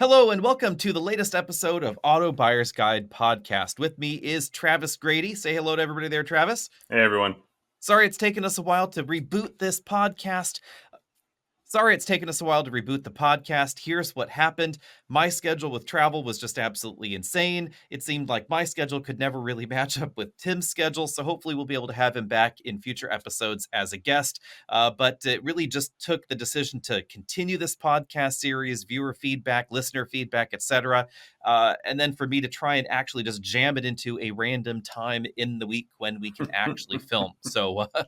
Hello and welcome to the latest episode of Auto Buyer's Guide podcast. With me is Travis Grady. Say hello to everybody there, Travis. Hey, everyone. Sorry it's taken us a while to reboot this podcast. Here's what happened. My schedule with travel was just absolutely insane. It seemed like my schedule could never really match up with Tim's schedule, so hopefully we'll be able to have him back in future episodes as a guest. But it really just took the decision to continue this podcast series, viewer feedback, listener feedback, etc. And then for me to try and actually just jam it into a random time in the week when we can actually film. So, Sounds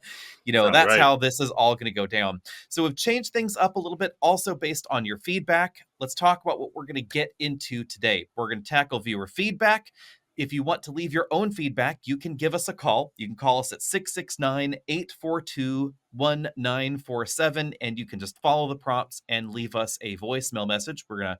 that's right. how this is all going to go down. So we've changed things up a little bit also based on your feedback. Let's talk about what we're going to get into today. We're going to tackle viewer feedback. If you want to leave your own feedback, you can give us a call. You can call us at 669-842-1947, and you can just follow the prompts and leave us a voicemail message. We're going to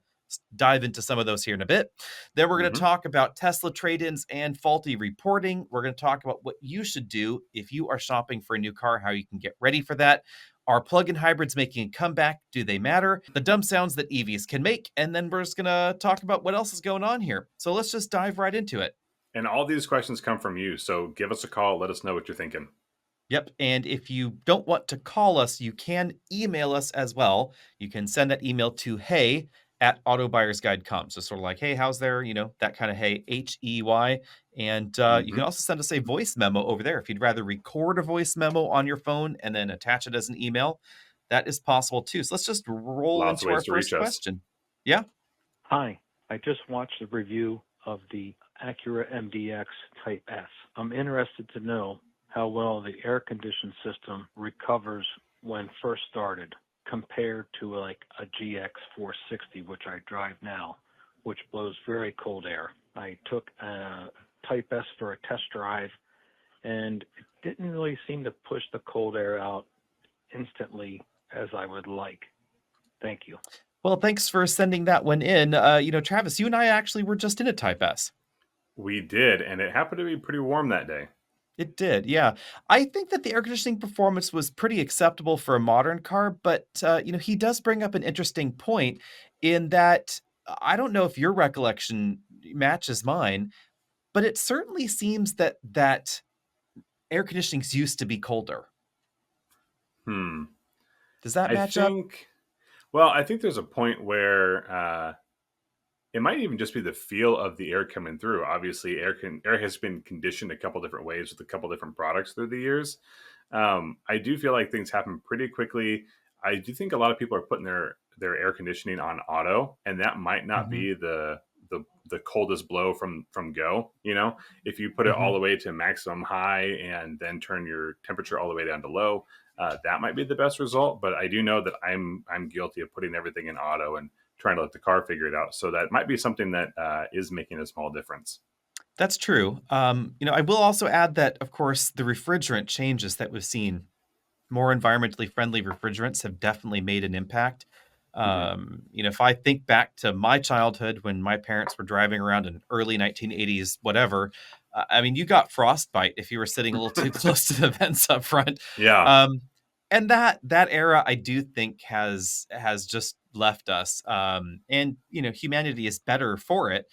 dive into some of those here in a bit. Then we're going to talk about Tesla trade-ins and faulty reporting. We're going to talk about what you should do if you are shopping for a new car, how you can get ready for that. Are plug-in hybrids making a comeback? Do they matter? The dumb sounds that EVs can make. And then we're just going to talk about what else is going on here. So let's just dive right into it. And all these questions come from you. So give us a call. Let us know what you're thinking. Yep. And if you don't want to call us, you can email us as well. You can send that email to hey@autobuyersguide.com. So sort of like, hey, how's there? That kind of hey, HEY. And you can also send us a voice memo over there. If you'd rather record a voice memo on your phone and then attach it as an email, that is possible too. So let's just roll Lots of into our ways to reach first us. question. Yeah. Hi, I just watched the review of the Acura MDX Type S. I'm interested to know how well the air conditioning system recovers when first started compared to like a GX 460, which I drive now, which blows very cold air. I took a Type S for a test drive, and it didn't really seem to push the cold air out instantly as I would like. Thank you. Well, thanks for sending that one in. Travis, you and I actually were just in a Type S. We did, and it happened to be pretty warm that day. It did, yeah. I think that the air conditioning performance was pretty acceptable for a modern car, but he does bring up an interesting point in that I don't know if your recollection matches mine, but it certainly seems that air conditioning used to be colder. Does that match up? Well, I think there's a point where it might even just be the feel of the air coming through. Obviously, air has been conditioned a couple different ways with a couple different products through the years. I do feel like things happen pretty quickly. I do think a lot of people are putting their air conditioning on auto, and that might not be the coldest blow from go. If you put it all the way to maximum high and then turn your temperature all the way down to low, that might be the best result. But I do know that I'm guilty of putting everything in auto and trying to let the car figure it out. So that might be something that is making a small difference. That's true. I will also add that, of course, the refrigerant changes that we've seen, more environmentally friendly refrigerants have definitely made an impact. If I think back to my childhood when my parents were driving around in early 1980s, whatever, you got frostbite if you were sitting a little too close to the vents up front. Yeah. And that era, I do think has just left us. Humanity is better for it,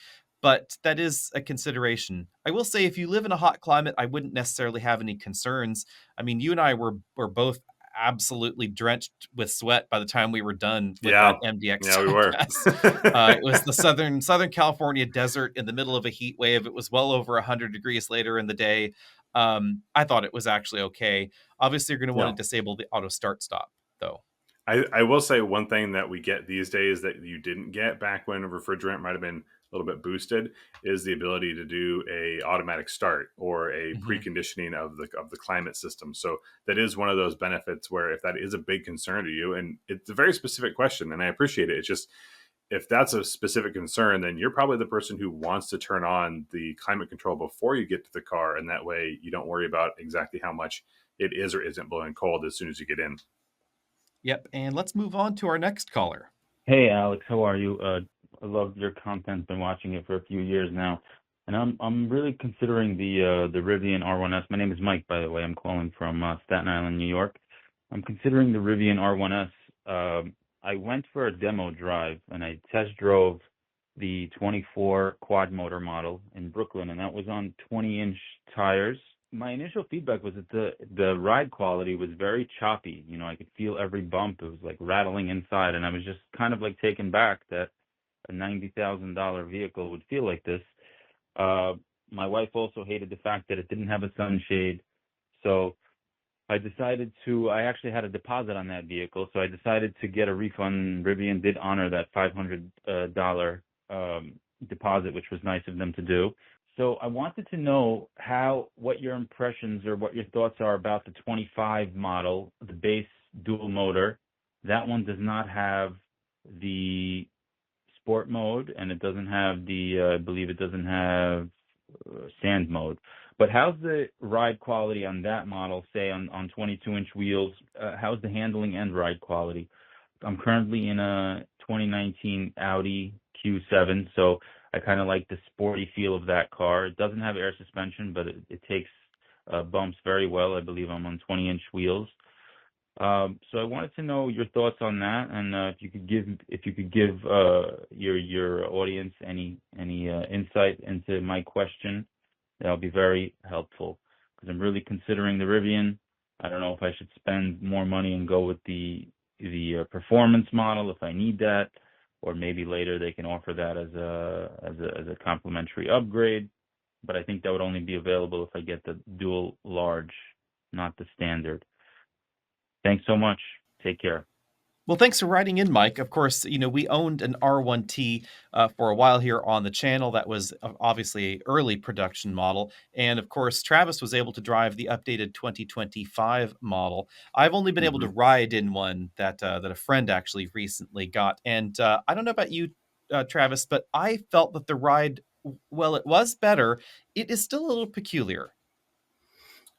but that is a consideration. I will say, if you live in a hot climate, I wouldn't necessarily have any concerns. You and I were both absolutely drenched with sweat by the time we were done with that MDX. Yeah, we were. It was the Southern California desert in the middle of a heat wave. It was well over 100 degrees later in the day. I thought it was actually okay. Obviously, you're going to want to disable the auto start stop, though. I will say one thing that we get these days that you didn't get back when a refrigerant might have been a little bit boosted is the ability to do a automatic start or a preconditioning of the climate system. So that is one of those benefits where if that is a big concern to you, and it's a very specific question, and I appreciate it. It's just, if that's a specific concern, then you're probably the person who wants to turn on the climate control before you get to the car. And that way you don't worry about exactly how much it is or isn't blowing cold as soon as you get in. Yep. And let's move on to our next caller. Hey, Alex, how are you? I love your content. Been watching it for a few years now. And I'm really considering the Rivian R1S. My name is Mike, by the way. I'm calling from Staten Island, New York. I'm considering the Rivian R1S. I went for a demo drive and I test drove the 24 quad motor model in Brooklyn, and that was on 20-inch tires. My initial feedback was that the ride quality was very choppy. You know, I could feel every bump. It was like rattling inside, and I was just kind of like taken back that a $90,000 vehicle would feel like this. My wife also hated the fact that it didn't have a sunshade. So I actually had a deposit on that vehicle, so I decided to get a refund. Rivian did honor that $500 deposit, which was nice of them to do. So I wanted to know what your impressions or what your thoughts are about the 25 model, the base dual motor. That one does not have the sport mode, and it doesn't have I believe it doesn't have sand mode. But how's the ride quality on that model, say on 22-inch wheels? How's the handling and ride quality? I'm currently in a 2019 Audi Q7, so I kind of like the sporty feel of that car. It doesn't have air suspension, but it takes bumps very well. I believe I'm on 20-inch wheels. So I wanted to know your thoughts on that, and if you could give your audience any insight into my question, that would be very helpful, because I'm really considering the Rivian. I don't know if I should spend more money and go with the performance model if I need that, or maybe later they can offer that as a complimentary upgrade. But I think that would only be available if I get the dual large, not the standard. Thanks so much. Take care. Well, thanks for writing in, Mike. Of course, we owned an R1T for a while here on the channel. That was obviously an early production model. And of course, Travis was able to drive the updated 2025 model. I've only been able to ride in one that a friend actually recently got. And I don't know about you, Travis, but I felt that the ride, well, it was better. It is still a little peculiar.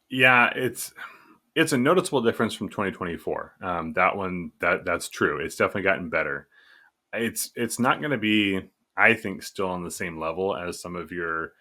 Yeah, it's a noticeable difference from 2024. That's true. It's definitely gotten better. It's not going to be, I think, still on the same level as some of your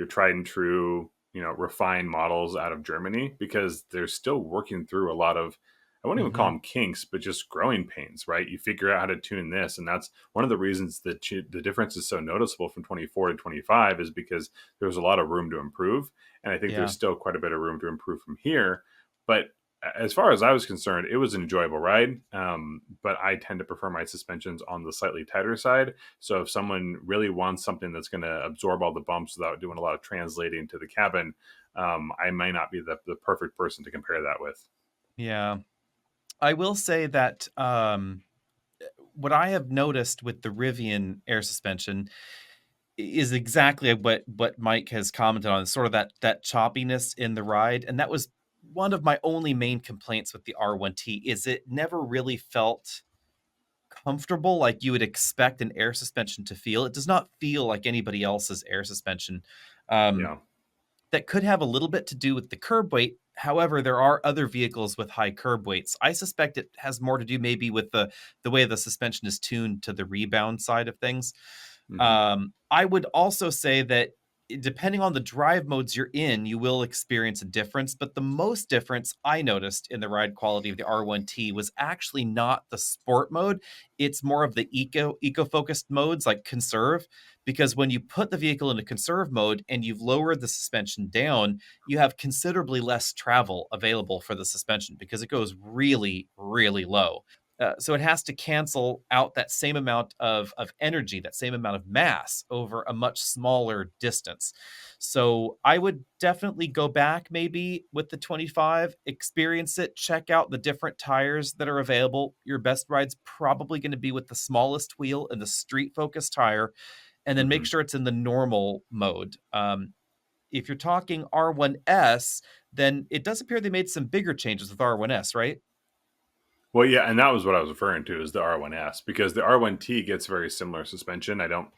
tried and true, refined models out of Germany, because they're still working through a lot of, I wouldn't even call them kinks, but just growing pains, right? You figure out how to tune this, and that's one of the reasons that the difference is so noticeable from 24 to 25, is because there's a lot of room to improve, and I think Yeah. there's still quite a bit of room to improve from here. But as far as I was concerned, it was an enjoyable ride. But I tend to prefer my suspensions on the slightly tighter side. So if someone really wants something that's going to absorb all the bumps without doing a lot of translating to the cabin, I might not be the perfect person to compare that with. Yeah. I will say that what I have noticed with the Rivian air suspension is exactly what Mike has commented on, sort of that choppiness in the ride, and that was one of my only main complaints with the R1T. Is it never really felt comfortable like you would expect an air suspension to feel. It does not feel like anybody else's air suspension. Um, Yeah. that could have a little bit to do with the curb weight. However, there are other vehicles with high curb weights. I suspect it has more to do maybe with the way the suspension is tuned to the rebound side of things. hmm I would also say that depending on the drive modes you're in, you will experience a difference. But the most difference I noticed in the ride quality of the R1T was actually not the sport mode. It's more of the eco-focused modes like conserve. Because when you put the vehicle into conserve mode and you've lowered the suspension down, you have considerably less travel available for the suspension because it goes really, really low. So it has to cancel out that same amount of energy, that same amount of mass over a much smaller distance. So I would definitely go back maybe with the 25, experience it, check out the different tires that are available. Your best ride's probably going to be with the smallest wheel and the street focused tire, and then make hmm sure it's in the normal mode. If you're talking R1S, then it does appear they made some bigger changes with R1S, right? Well, yeah, and that was what I was referring to, is the R1S, because the R1T gets very similar suspension. I don't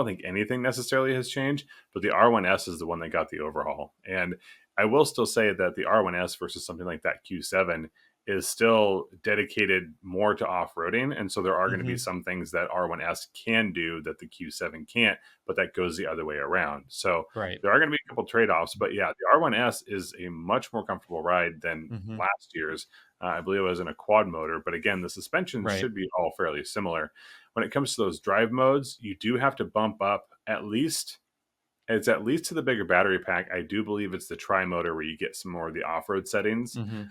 think anything necessarily has changed, but the R1S is the one that got the overhaul. And I will still say that the R1S versus something like that Q7 is still dedicated more to off-roading, and so there are going to be Mm-hmm. some things that R1S can do that the Q7 can't, but that goes the other way around. So Right. there are going to be a couple trade-offs, but yeah, the R1S is a much more comfortable ride than Mm-hmm. last year's. I believe it was in a quad motor, but again, the suspension Right. should be all fairly similar. when it comes to those drive modes, you do have to bump up at least. It's at least to the bigger battery pack. I do believe it's the tri-motor where you get some more of the off-road settings. Mhm.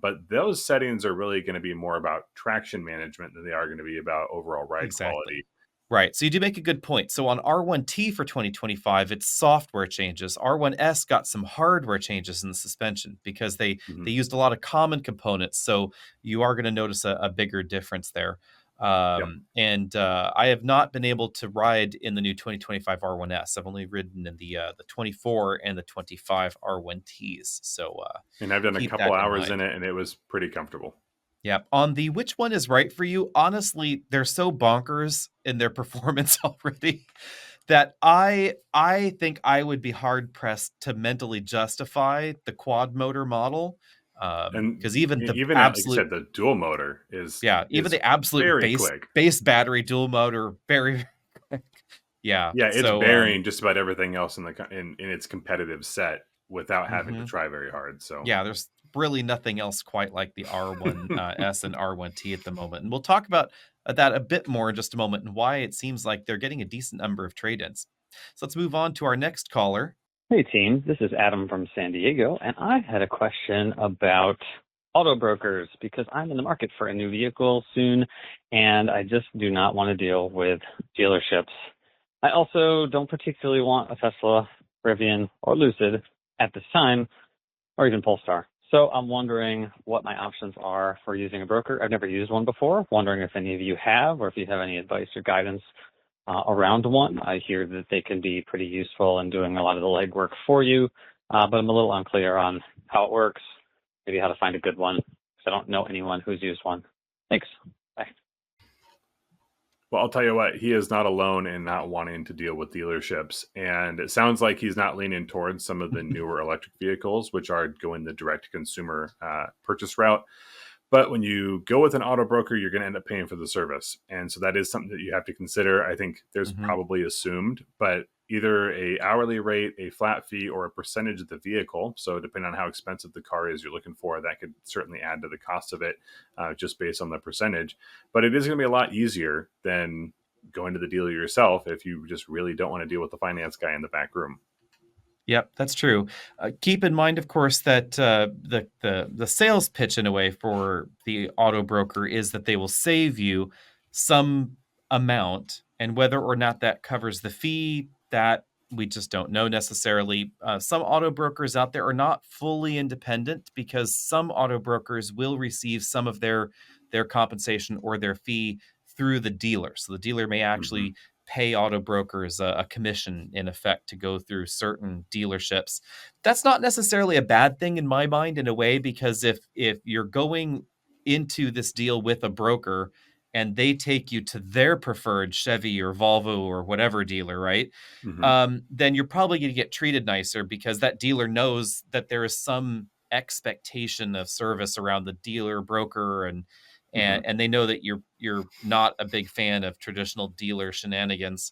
But those settings are really going to be more about traction management than they are going to be about overall ride Exactly. quality. Right. So you do make a good point. So on R1T for 2025, it's software changes. R1S got some hardware changes in the suspension because they Mhm. used a lot of common components. So you are going to notice a bigger difference there. Yep. And I have not been able to ride in the new 2025 R1S. I've only ridden in the 24 and the 25 R1Ts. So And I've done a keep couple that in hours in mind. it, and it was pretty comfortable. Yeah. On the which one is right for you, honestly, they're so bonkers in their performance already that I think I would be hard pressed to mentally justify the quad motor model. And Because even the even like you absolute said, the dual motor yeah, even is the absolute very quick. base battery dual motor, very quick. Yeah. Yeah, it's So burying just about everything else in its competitive set without having to mhm. try very hard. So Yeah, there's really nothing else quite like the R1 S and R1T at the moment. And we'll talk about that a bit more in just a moment and why it seems like they're getting a decent number of trade-ins. So let's move on to our next caller. Hey team, this is Adam from San Diego, and I had a question about auto brokers because I'm in the market for a new vehicle soon, and I just do not want to deal with dealerships. I also don't particularly want a Tesla, Rivian, or Lucid at this time, or even Polestar. So I'm wondering what my options are for using a broker. I've never used one before. Wondering if any of you have, or if you have any advice or guidance around one. I hear that they can be pretty useful in doing a lot of the legwork for you, but I'm a little unclear on how it works, maybe how to find a good one, because I don't know anyone who's used one. Thanks. Bye. well, I'll tell you what, he is not alone in not wanting to deal with dealerships. And it sounds like he's not leaning towards some of the newer electric vehicles, which are going the direct consumer purchase route. But when you go with an auto broker, you're going to end up paying for the service. And so that is something that you have to consider. I think there's Mhm. probably assumed, but either a hourly rate, a flat fee, or a percentage of the vehicle. So depending on how expensive the car is you're looking for, that could certainly add to the cost of it just based on the percentage. But it is going to be a lot easier than going to the dealer yourself if you just really don't want to deal with the finance guy in the back room. Yep, that's true. Keep in mind, of course, that the sales pitch in a way for the auto broker is that they will save you some amount, and whether or not that covers the fee, that we just don't know necessarily. Some auto brokers out there are not fully independent because some auto brokers will receive some of their compensation or their fee through the dealer. So the dealer may Mm-hmm. actually pay auto brokers a commission in effect to go through certain dealerships. That's not necessarily a bad thing in my mind in a way, because if you're going into this deal with a broker and they take you to their preferred Chevy or Volvo or whatever dealer, right? Mm-hmm. Then you're probably going to get treated nicer because that dealer knows that there is some expectation of service around the dealer broker, and Mm-hmm. and they know that you're not a big fan of traditional dealer shenanigans.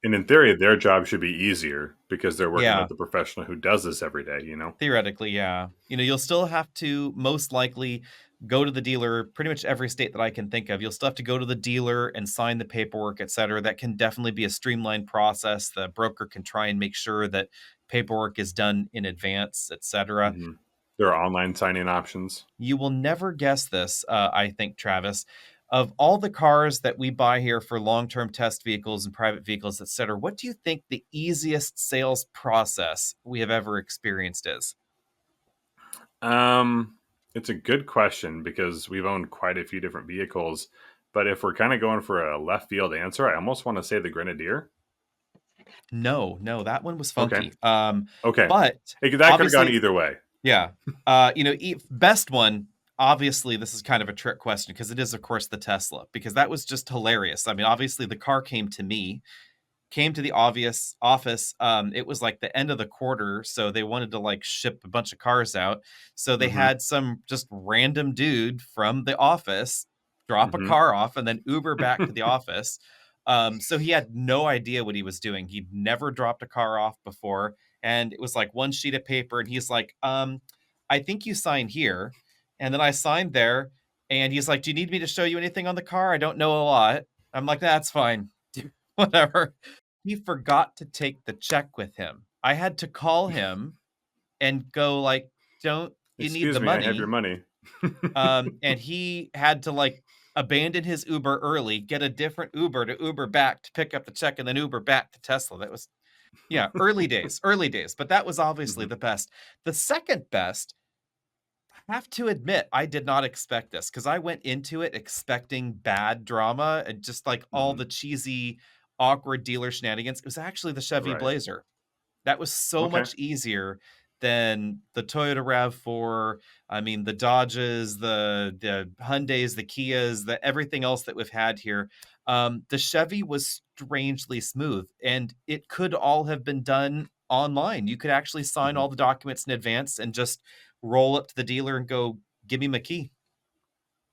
And in theory, their job should be easier because they're working Yeah, with the professional who does this every day, you know? theoretically, yeah. You'll still have to most likely go to the dealer pretty much every state that I can think of. You'll still have to go to the dealer and sign the paperwork, et cetera. That can definitely be a streamlined process. The broker can try and make sure that paperwork is done in advance, et cetera. Mm-hmm. There are online signing options. You will never guess this, I think, Travis. Of all the cars that we buy here for long-term test vehicles and private vehicles, et cetera, what do you think the easiest sales process we have ever experienced is? Um, it's a good question because we've owned quite a few different vehicles. But if we're kind of going for a left field answer, I almost want to say the Grenadier. No, no, that one was Okay. funky. Okay. But That could have gone obviously, either way. yeah. Best one, obviously, this is kind of a trick question because it is, of course, the Tesla, because that was just hilarious. I mean, obviously, the car came to the obvious office. It was like the end of the quarter, so they wanted to like ship a bunch of cars out. So they Mm-hmm. had some just random dude from the office drop a Mm-hmm. car off and then Uber back to the office. So he had no idea what he was doing. He'd never dropped a car off before. And it was like one sheet of paper. And he's like, I think you sign here. And then I signed there. And he's like, do you need me to show you anything on the car? I don't know a lot. I'm like, that's fine. Whatever. He forgot to take the check with him. I had to call him and go like, don't you need Excuse the me, I have your money? money. And he had to like abandon his Uber early, get a different Uber to Uber back to pick up the check and then Uber back to Tesla. That was, yeah, early days, but that was obviously Mhm, the best. The second best, I have to admit, I did not expect this because I went into it expecting bad drama and just like all mhm. the cheesy, awkward dealer shenanigans. It was actually the Chevy Right. Blazer. That was so Okay. much easier than the Toyota RAV4. I mean, the Dodges, the Hyundais, the Kias, the everything else that we've had here. The Chevy was strangely smooth, and it could all have been done online. You could actually sign Mhm. all the documents in advance and just roll up to the dealer and go, "Give me my key."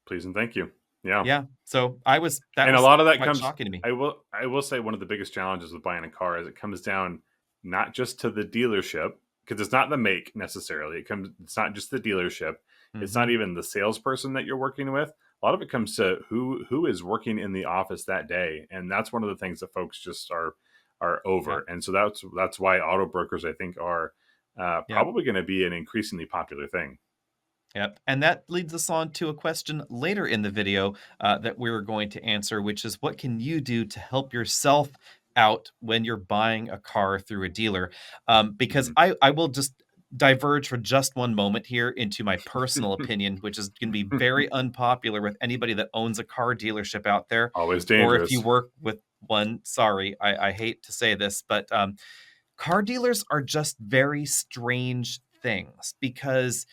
Please and thank you. Yeah. Yeah. So that And a was lot of that quite comes shocking to me. I will say one of the biggest challenges with buying a car is it comes down not just to the dealership, because it's not the make necessarily. It's not just the dealership. It's not Hmm. even the salesperson that you're working with. A lot of it comes to who is working in the office that day. And that's one of the things that folks just are Yeah. over. And so that's why auto brokers I think are Yeah. probably going to be an increasingly popular thing. Yep. And that leads us on to a question later in the video that we're going to answer, which is what can you do to help yourself out when you're buying a car through a dealer? Because Mhm. I will just diverge for just one moment here into my personal opinion, which is going to be very unpopular with anybody that owns a car dealership out there. Always Or if you dangerous. work with one, sorry, I hate to say this, but car dealers are just very strange things because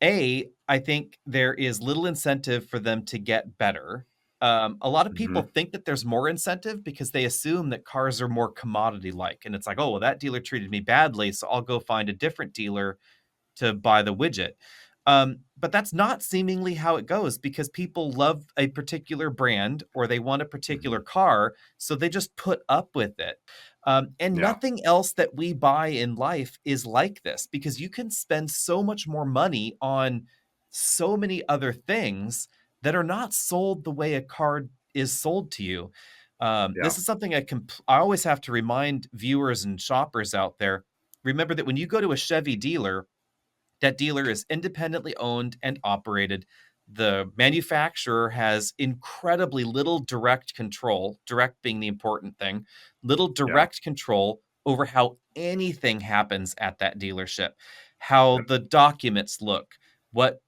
I think there is little incentive for them to get better. A lot of people Hmm. think that there's more incentive because they assume that cars are more commodity like. And it's like, oh, well, that dealer treated me badly. So I'll go find a different dealer to buy the widget. But that's not seemingly how it goes because people love a particular brand or they want a particular Hmm. car, so they just put up with it. And Yeah. nothing else that we buy in life is like this because you can spend so much more money on so many other things that are not sold the way a car is sold to you. Yeah. This is something I always have to remind viewers and shoppers out there. Remember that when you go to a Chevy dealer, that dealer is independently owned and operated. The manufacturer has incredibly little direct control, direct being the important thing, little Yeah. direct control over how anything happens at that dealership, how Yep. the documents look, what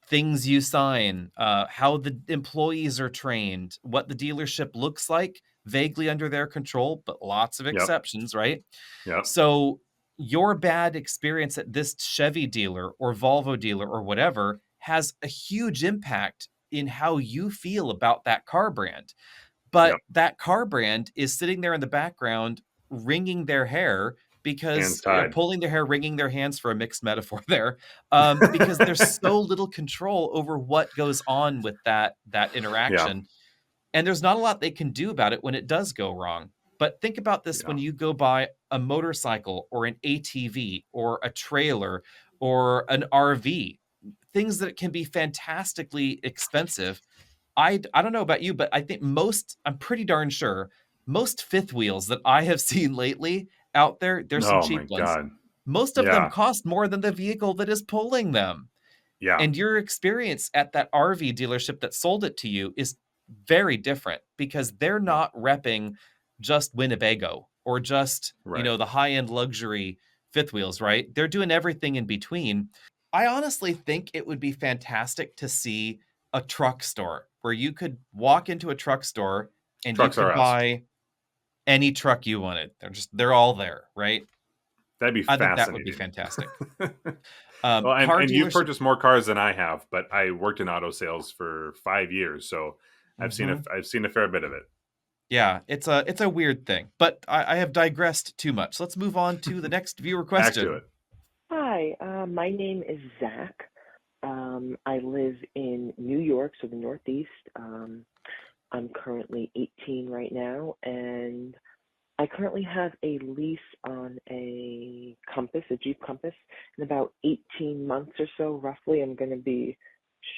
things you sign, how the employees are trained, what the dealership looks like, vaguely under their control, but lots of Yep. exceptions, right? Yep. So your bad experience at this Chevy dealer or Volvo dealer or whatever has a huge impact in how you feel about that car brand. Yep. But that car brand is sitting there in the background wringing their hair Hands because tied. pulling their hair, wringing their hands for a mixed metaphor there, because there's so little control over what goes on with that Yeah. interaction and there's not a lot they can do about it when it does go wrong. But think about this when Yeah. you go buy a motorcycle or an ATV or a trailer or an RV, things that can be fantastically expensive. I don't know about you, but I think I'm pretty darn sure most fifth wheels that I have seen lately out there, there's some Oh my cheap ones. god. Most of them Yeah. cost more than the vehicle that is pulling them. Yeah. And your experience at that RV dealership that sold it to you is very different because they're Yep. not repping just Winnebago or just, Right. the high-end luxury fifth wheels, right? They're doing everything in between. I honestly think it would be fantastic to see a truck store where you could walk into a truck store and you Trucks are could us. buy any truck you wanted. They're all there, right? That'd be I think that would be fascinating. fantastic. Well, and Car and you've dealership. purchased more cars than I have, but I worked in auto sales for 5 years, so Mhm. I've seen a fair bit of it. Yeah, it's a weird thing, but I have digressed too much. Let's move on to the next viewer Back to question. it. Hi, my name is Zach. I live in New York, so the Northeast. I'm currently 18 right now, and I currently have a lease on a Compass, a Jeep Compass. In about 18 months or so, roughly, I'm going to be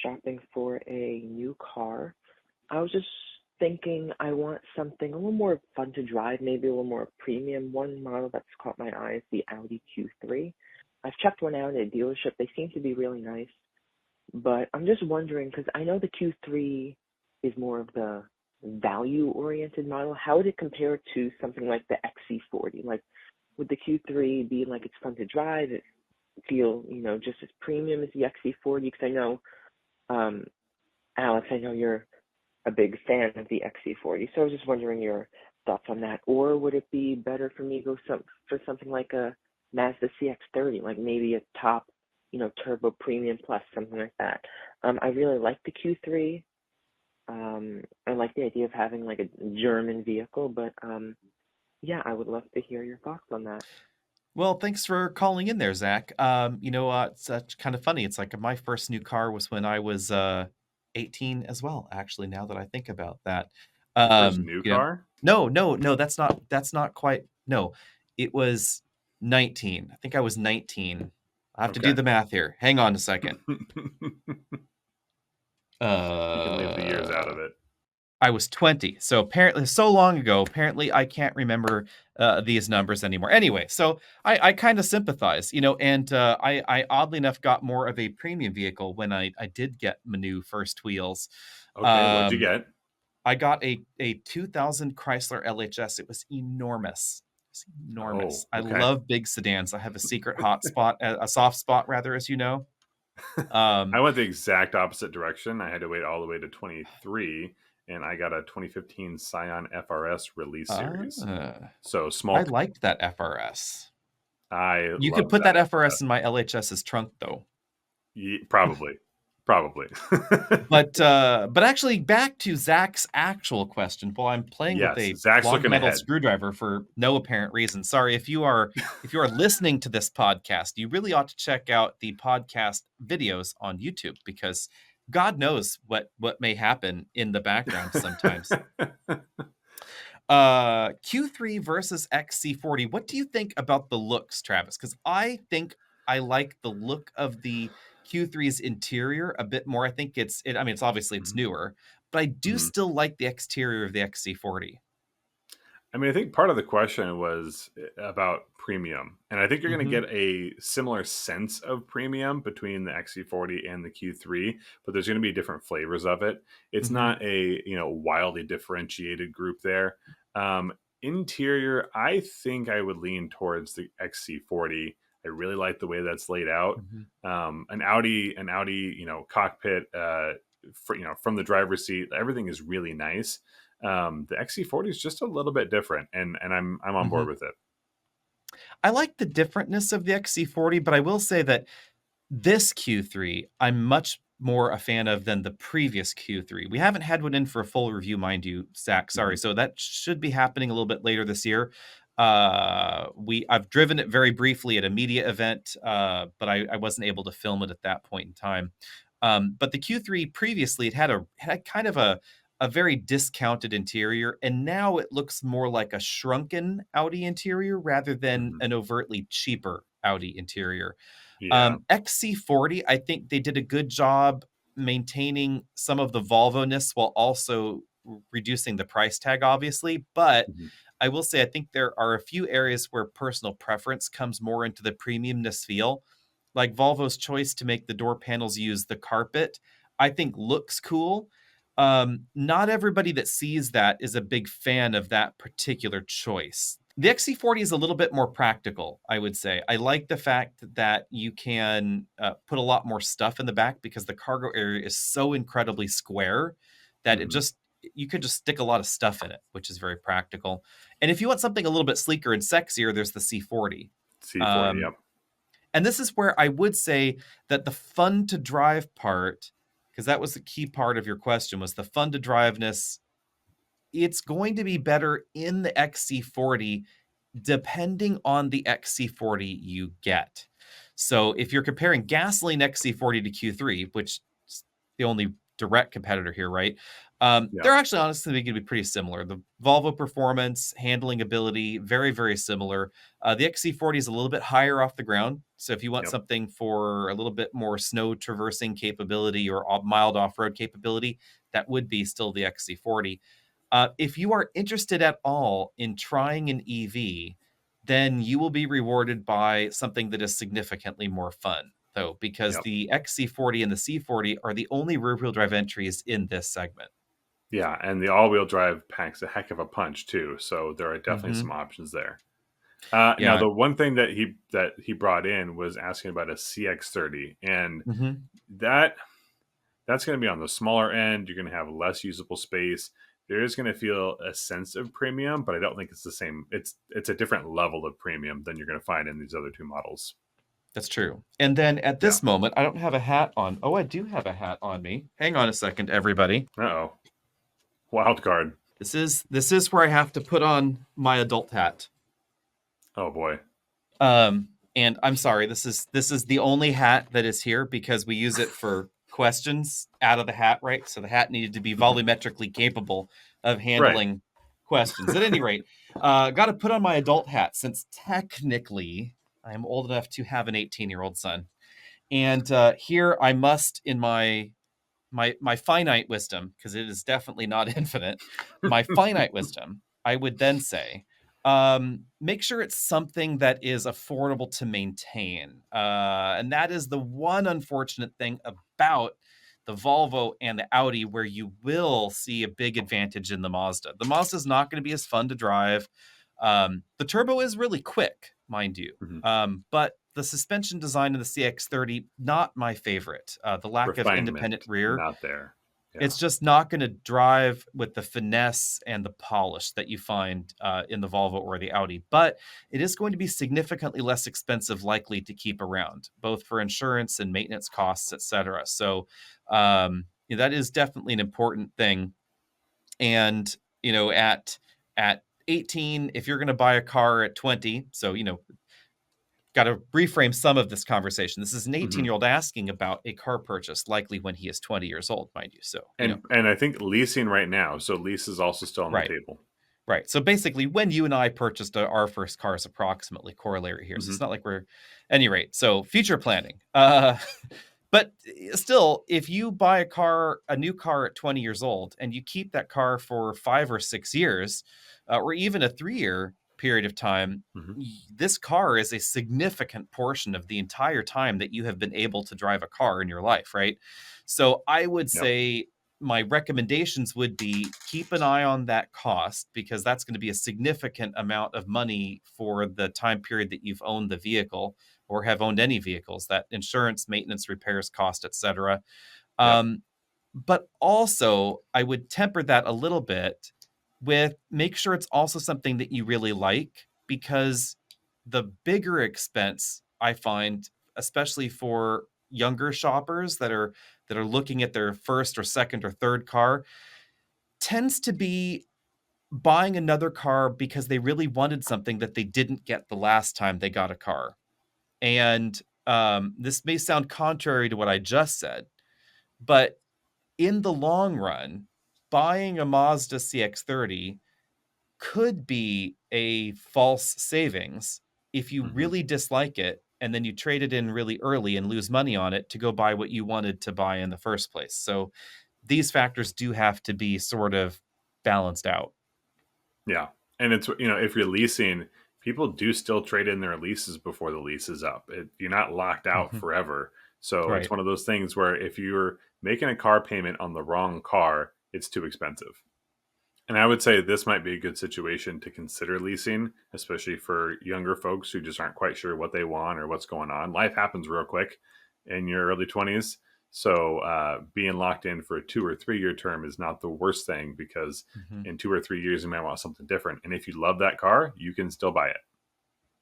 shopping for a new car. I was just thinking I want something a little more fun to drive, maybe a little more premium. One model that's caught my eye is the Audi Q3. I've checked one out at a dealership. They seem to be really nice, but I'm just wondering because I know the Q3 is more of the value-oriented model. How would it compare to something like the XC40? Like, would the Q3 be like it's fun to drive? It feel just as premium as the XC40? Because I know, Alex, I know you're a big fan of the XC40, so I was just wondering your thoughts on that. Or would it be better for me to go for something like a Mazda CX-30, like maybe a top, turbo premium plus, something like that? I really like the Q3. I like the idea of having like a German vehicle, but yeah, I would love to hear your thoughts on that. Well, thanks for calling in there, Zach. It's kind of funny. It's like my first new car was when I was 18 as well, actually, now that I think about that. Your first new car? No, that's not quite. No, it was 19. I think I was 19. I have to do Okay. the math here. Hang on a second. You can leave the years out of it. I was 20. So apparently, so long ago, apparently I can't remember these numbers anymore. Anyway, so I kind of sympathize, and I oddly enough got more of a premium vehicle when I did get my new first wheels. Okay, what'd you get? I got a 2000 Chrysler LHS. It was enormous. It's enormous. Oh, I okay. love big sedans. I have a secret hot spot, a soft spot rather, as you know. I went the exact opposite direction. I had to wait all the way to 23, and I got a 2015 Scion FRS release series. So small. I liked that FRS. You could love put that FRS in my LHS's trunk, though. Probably. But actually, back to Zach's actual question. While I'm playing with a Zach's long looking metal ahead. screwdriver for no apparent reason. Sorry, if you are listening to this podcast, you really ought to check out the podcast videos on YouTube, because God knows what may happen in the background sometimes. Q3 versus XC40. What do you think about the looks, Travis? Because I think I like the look of the Q3's interior a bit more. I think it's obviously it's newer, but I do still like the exterior of the XC40. I mean, I think part of the question was about premium, and I think you're going to get a similar sense of premium between the XC40 and the Q3, but there's going to be different flavors of it. It's not a wildly differentiated group there. Interior, I think I would lean towards the XC40. I really like the way that's laid out. An Audi, cockpit, from the driver's seat, everything is really nice. The XC40 is just a little bit different, and I'm on board with it. I like the differentness of the XC40, but I will say that this Q3 I'm much more a fan of than the previous Q3. We haven't had one in for a full review, mind you, Zach. Sorry. So that should be happening a little bit later this year. I've driven it very briefly at a media event, but I wasn't able to film it at that point in time. But the Q3 previously, it had kind of a very discounted interior, and now it looks more like a shrunken Audi interior rather than an overtly cheaper Audi interior. XC40, I think they did a good job maintaining some of the Volvo-ness while also reducing the price tag, obviously. But I will say, I think there are a few areas where personal preference comes more into the premiumness feel. Like Volvo's choice to make the door panels use the carpet, I think looks cool. Not everybody that sees that is a big fan of that particular choice. The XC40 is a little bit more practical, I would say. I like the fact that you can put a lot more stuff in the back, because the cargo area is so incredibly square that you could just stick a lot of stuff in it, which is very practical. And if you want something a little bit sleeker and sexier, there's the C40. Yep. And this is where I would say that the fun to drive part, because that was the key part of your question, was the fun to driveness. It's going to be better in the XC40 depending on the XC40 you get. So if you're comparing gasoline XC40 to Q3, which is the only direct competitor here, right? They're actually honestly going to be pretty similar. The Volvo performance, handling ability, very, very similar. The XC40 is a little bit higher off the ground. So if you want something for a little bit more snow traversing capability or mild off-road capability, that would be still the XC40. If you are interested at all in trying an EV, then you will be rewarded by something that is significantly more fun, though, because Yep. the XC40 and the C40 are the only rear-wheel drive entries in this segment. Yeah, and the all-wheel drive packs a heck of a punch too. So there are definitely Hmm. some options there. Now, Yeah. the one thing that he brought in was asking about a CX-30, and Hmm. that that's going to be on the smaller end. You're going to have less usable space. There is going to feel a sense of premium, but I don't think it's the same. It's a different level of premium than you're going to find in these other two models. That's true. And then at Yeah. this moment, I don't have a hat on. Oh, I do have a hat on me. Hang on a second, everybody. Uh-oh. Wild card. This is where I have to put on my adult hat. Oh boy. And I'm sorry, this is the only hat that is here because we use it for questions out of the hat, right? So the hat needed to be volumetrically capable of Right. handling questions. At any rate, got to put on my adult hat since technically I am old enough to have an 18-year-old son. And here I must, in my finite wisdom, because it is definitely not infinite, my finite wisdom, I would then say, make sure it's something that is affordable to maintain. And that is the one unfortunate thing about the Volvo and the Audi, where you will see a big advantage in the Mazda. The Mazda is not going to be as fun to drive. The turbo is really quick, mind you. Mhm. But the suspension design of the CX-30, not my favorite. The lack of independent Refinement, rear, not there. Yeah. it's just not going to drive with the finesse and the polish that you find in the Volvo or the Audi. But it is going to be significantly less expensive, likely to keep around, both for insurance and maintenance costs, etc. So that is definitely an important thing. And at 18, if you're going to buy a car at 20, so got to reframe some of this conversation. This is an Mhm. 18-year-old asking about a car purchase, likely when he is 20 years old, mind you. So, And I think leasing right now, so lease is also still on the right, table. right. So basically, when you and I purchased our first cars, approximately corollary here. So it's Mhm. not like we're, any rate. So future planning. But still, if you buy a new car at 20 years old, and you keep that car for 5 or 6 years, or even a 3-year period of time, Mhm. this car is a significant portion of the entire time that you have been able to drive a car in your life, right? So I would Yep. say my recommendations would be keep an eye on that cost, because that's going to be a significant amount of money for the time period that you've owned the vehicle or have owned any vehicles, that insurance, maintenance, repairs cost, etc. Yep. But also, I would temper that a little bit with make sure it's also something that you really like, because the bigger expense I find, especially for younger shoppers that are looking at their first or second or third car, tends to be buying another car because they really wanted something that they didn't get the last time they got a car. And this may sound contrary to what I just said, but in the long run, buying a Mazda CX-30 could be a false savings if you Mhm. really dislike it and then you trade it in really early and lose money on it to go buy what you wanted to buy in the first place. So these factors do have to be sort of balanced out. Yeah. And it's, if you're leasing, people do still trade in their leases before the lease is up. You're not locked out Mhm. forever. So it's Right. one of those things where if you're making a car payment on the wrong car, it's too expensive. And I would say this might be a good situation to consider leasing, especially for younger folks who just aren't quite sure what they want or what's going on. Life happens real quick in your early 20s. So being locked in for a 2 or 3 year term is not the worst thing, because Mhm. in 2 or 3 years, you might want something different. And if you love that car, you can still buy it.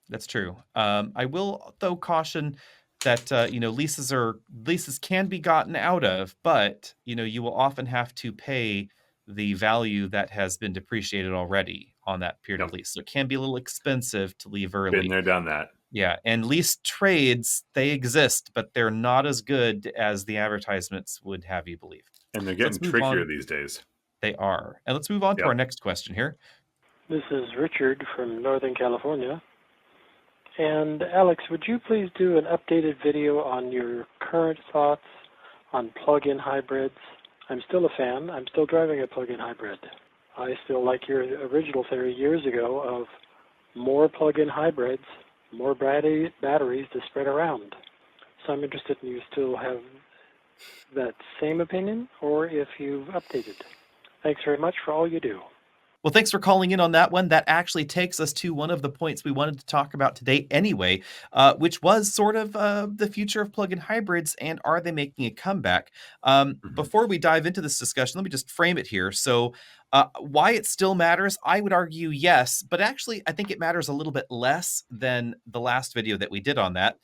That's true. I will, though, caution that leases can be gotten out of, but you will often have to pay the value that has been depreciated already on that period of Yep. lease. So it can be a little expensive to leave Been early. there, done that. Yeah, and lease trades, they exist, but they're not as good as the advertisements would have you believe. And they're So getting let's move trickier on. these days. They are. And let's move on to our Yep. next question here. This is Richard from Northern California. And Alex, would you please do an updated video on your current thoughts on plug-in hybrids? I'm still a fan. I'm still driving a plug-in hybrid. I still like your original theory years ago of more plug-in hybrids, more batteries to spread around. So I'm interested in you still have that same opinion or if you've updated. Thanks very much for all you do. Well, thanks for calling in on that one. That actually takes us to one of the points we wanted to talk about today anyway, which was sort of the future of plug-in hybrids and are they making a comeback? Mhm. Before we dive into this discussion, let me just frame it here. So why it still matters, I would argue yes, but actually I think it matters a little bit less than the last video that we did on that.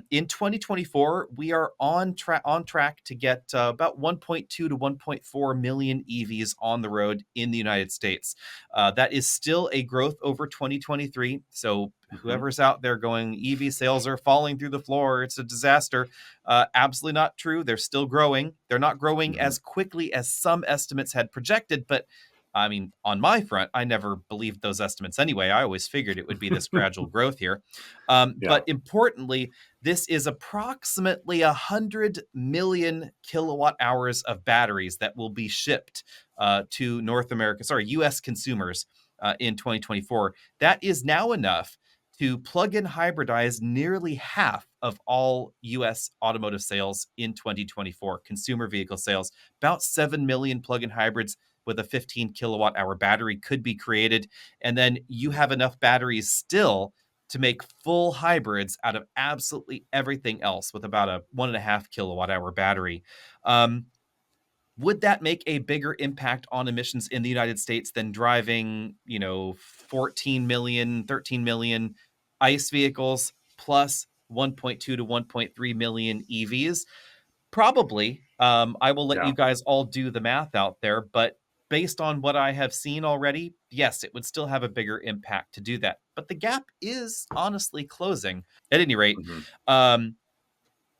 In 2024, we are on track to get about 1.2 to 1.4 million EVs on the road in the United States. That is still a growth over 2023. So Mhm. whoever's out there going, EV sales are falling through the floor, it's a disaster. Absolutely not true. They're still growing. They're not growing Mhm. as quickly as some estimates had projected, but I mean, on my front, I never believed those estimates anyway. I always figured it would be this gradual growth here. Yeah. But importantly, this is approximately 100 million kilowatt hours of batteries that will be shipped to US consumers in 2024. That is now enough to plug-in hybridize nearly half of all US automotive sales in 2024, consumer vehicle sales. About 7 million plug-in hybrids with a 15 kilowatt hour battery could be created. And then you have enough batteries still to make full hybrids out of absolutely everything else with about a 1.5 kilowatt hour battery. Um, would that make a bigger impact on emissions in the United States than driving, 14 million, 13 million ICE vehicles plus 1.2 to 1.3 million EVs? Probably. I will let Yeah. you guys all do the math out there, but based on what I have seen already, yes, it would still have a bigger impact to do that. But the gap is honestly closing. At any rate, Mhm. um,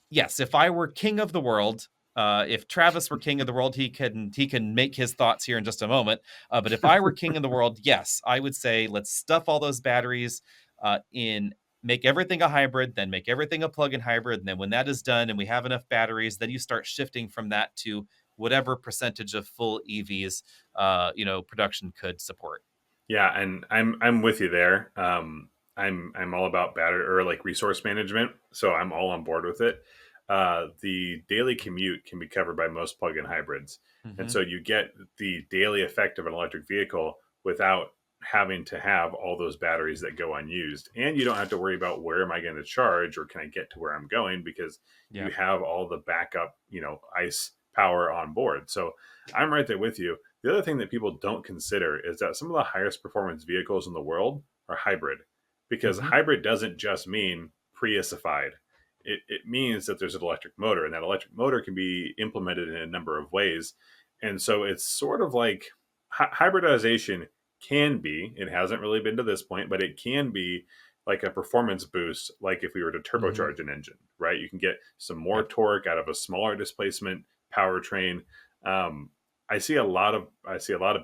yes, if I were king of the world, if Travis were king of the world, he can make his thoughts here in just a moment. But if I were king of the world, yes, I would say let's stuff all those batteries in, make everything a hybrid, then make everything a plug-in hybrid, and then when that is done and we have enough batteries, then you start shifting from that to whatever percentage of full EVs production could support. Yeah, and I'm with you there. I'm all about battery or like resource management, so I'm all on board with it. The daily commute can be covered by most plug-in hybrids, and Mm-hmm. so you get the daily effect of an electric vehicle without having to have all those batteries that go unused, and you don't have to worry about where am I going to charge or can I get to where I'm going because Yeah. you have all the backup, ICE power on board. So I'm right there with you. The other thing that people don't consider is that some of the highest performance vehicles in the world are hybrid, because Mm-hmm. hybrid doesn't just mean Priusified. It means that there's an electric motor, and that electric motor can be implemented in a number of ways. And so it's sort of like hybridization can be, it hasn't really been to this point, but it can be like a performance boost, like if we were to Mm-hmm. turbocharge an engine, right? You can get some more Yep. torque out of a smaller displacement powertrain. Um, I see a lot of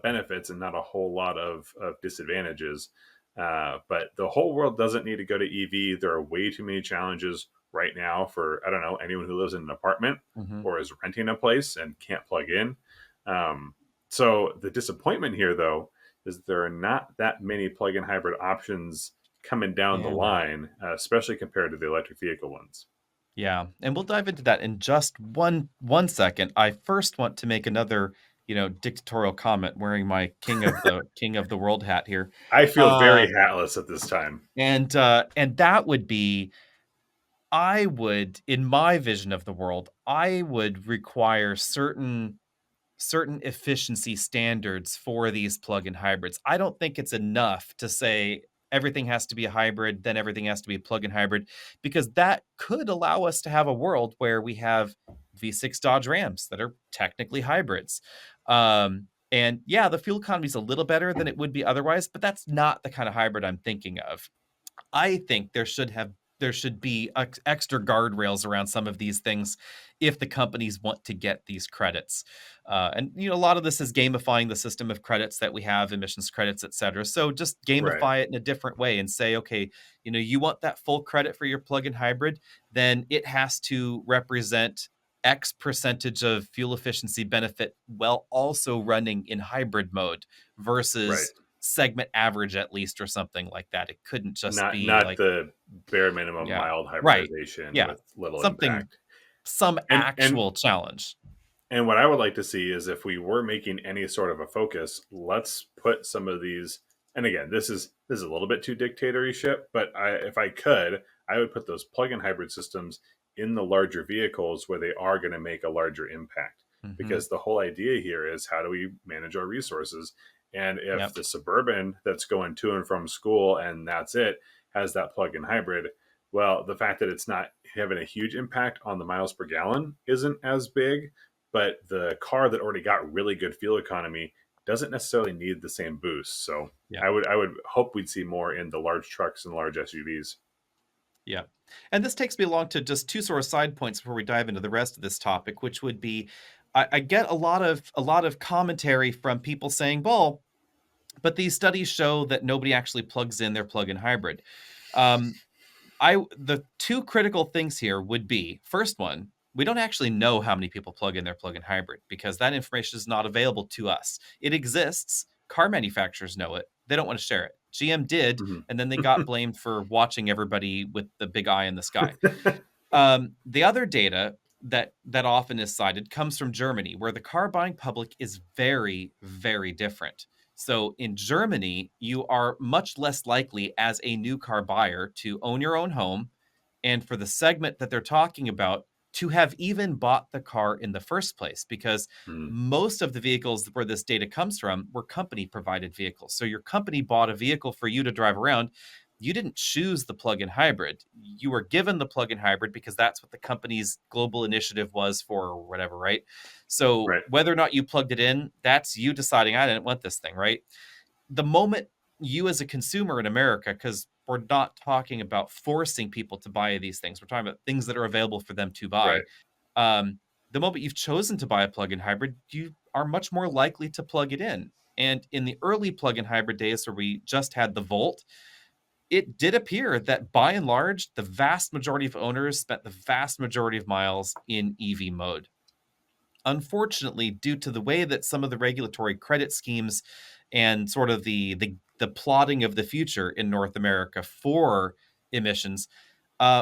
benefits and not a whole lot of disadvantages. But the whole world doesn't need to go to EV. There are way too many challenges right now for, I don't know, anyone who lives in an apartment Mm-hmm. or is renting a place and can't plug in. Um, so the disappointment here, though, is there are not that many plug-in hybrid options coming down the Yeah. line, especially compared to the electric vehicle ones. Yeah, and we'll dive into that in just one second. I first want to make another, dictatorial comment wearing my king of the world hat here. I feel Uh very hatless at this time. and that would be, I would, in my vision of the world, I would require certain efficiency standards for these plug-in hybrids. I don't think it's enough to say everything has to be a hybrid, then everything has to be a plug-in hybrid, because that could allow us to have a world where we have V6 Dodge Rams that are technically hybrids. And yeah, the fuel economy is a little better than it would be otherwise, but that's not the kind of hybrid I'm thinking of. I think there should be extra guardrails around some of these things if the companies want to get these credits. And a lot of this is gamifying the system of credits that we have, emissions credits, et cetera. So just Right. gamify it in a different way and say, okay, you want that full credit for your plug-in hybrid, then it has to represent X percentage of fuel efficiency benefit while also running in hybrid mode Right. versus segment average at least or something like that. It couldn't just be Not like, the bare minimum yeah, mild right. hybridization Yeah. with little Something, impact. some And actual challenge. And what I would like to see is if we were making any sort of a focus, let's put some of these. And again, this is a little bit too dictatorship, but if I could, I would put those plug-in hybrid systems in the larger vehicles where they are going to make a larger impact. Hmm. Because the whole idea here is how do we manage our resources? And if Yep. the suburban that's going to and from school and that's it has that plug-in hybrid, well, the fact that it's not having a huge impact on the miles per gallon isn't as big, but the car that already got really good fuel economy doesn't necessarily need the same boost. So Yeah. I would hope we'd see more in the large trucks and large SUVs. Yeah. And this takes me along to just two sort of side points before we dive into the rest of this topic, which would be I get a lot of commentary from people saying, well, but these studies show that nobody actually plugs in their plug-in hybrid. Um, the two critical things here would be, first one, we don't actually know how many people plug in their plug-in hybrid because that information is not available to us. It exists. Car manufacturers know it. They don't want to share it. GM did, and then they got blamed for watching everybody with the big eye in the sky. The other data that often is cited comes from Germany, where the car buying public is very, very different. So in Germany, you are much less likely as a new car buyer to own your own home, and for the segment that they're talking about, to have even bought the car in the first place, because Mm, most of the vehicles where this data comes from were company provided vehicles. So your company bought a vehicle for you to drive around. You didn't choose the plug-in hybrid. You were given the plug-in hybrid because that's what the company's global initiative was for whatever, right? So right. whether or not you plugged it in, that's you deciding, I didn't want this thing, right? The moment you as a consumer in America, because we're not talking about forcing people to buy these things, we're talking about things that are available for them to buy. Right. The moment you've chosen to buy a plug-in hybrid, you are much more likely to plug it in. And in the early plug-in hybrid days where we just had the Volt, it did appear that by and large, the vast majority of owners spent the vast majority of miles in EV mode. Unfortunately, due to the way that some of the regulatory credit schemes and sort of the plotting of the future in North America for emissions,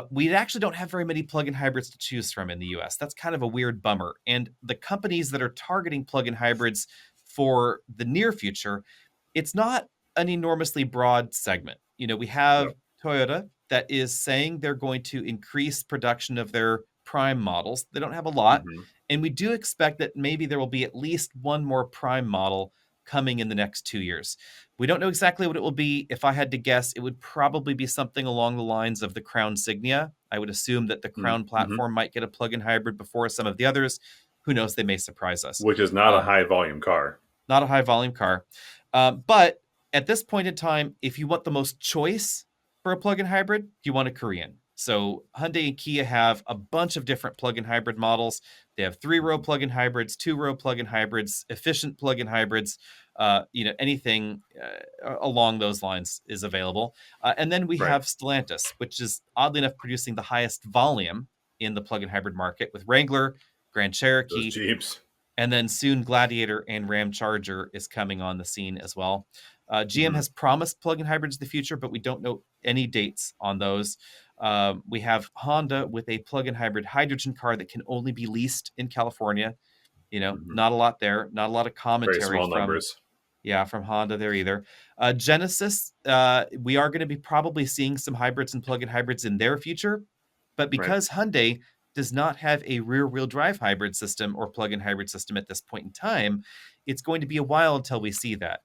we actually don't have very many plug-in hybrids to choose from in the US. That's kind of a weird bummer. And the companies that are targeting plug-in hybrids for the near future, it's not an enormously broad segment. We have Yep. Toyota that is saying they're going to increase production of their prime models. They don't have a lot, Hmm. and we do expect that maybe there will be at least one more prime model coming in the next 2 years. We don't know exactly what it will be. If I had to guess, it would probably be something along the lines of the Crown Signia. I would assume that the Crown Mm-hmm. platform might get a plug-in hybrid before some of the others. Who knows? They may surprise us. Which is not a Um, high volume car. Not a high volume car. But at this point in time, if you want the most choice for a plug-in hybrid, you want a Korean. So Hyundai and Kia have a bunch of different plug-in hybrid models. They have 3-row Mhm. plug-in hybrids, 2-row plug-in hybrids, efficient plug-in hybrids. Anything along those lines is available. And then we Right. have Stellantis, which is oddly enough producing the highest volume in the plug-in hybrid market with Wrangler, Grand Those Cherokee, Jeeps. and then soon Gladiator and Ram Charger is coming on the scene as well. GM Hmm. has promised plug-in hybrids in the future, but we don't know any dates on those. We have Honda with a plug-in hybrid hydrogen car that can only be leased in California. Hmm. Not a lot there, not a lot of Very commentary small from numbers. from Honda there either. Genesis, we are going to be probably seeing some hybrids and plug-in hybrids in their future, but Right. because Hyundai does not have a rear-wheel drive hybrid system or plug-in hybrid system at this point in time, it's going to be a while until we see that.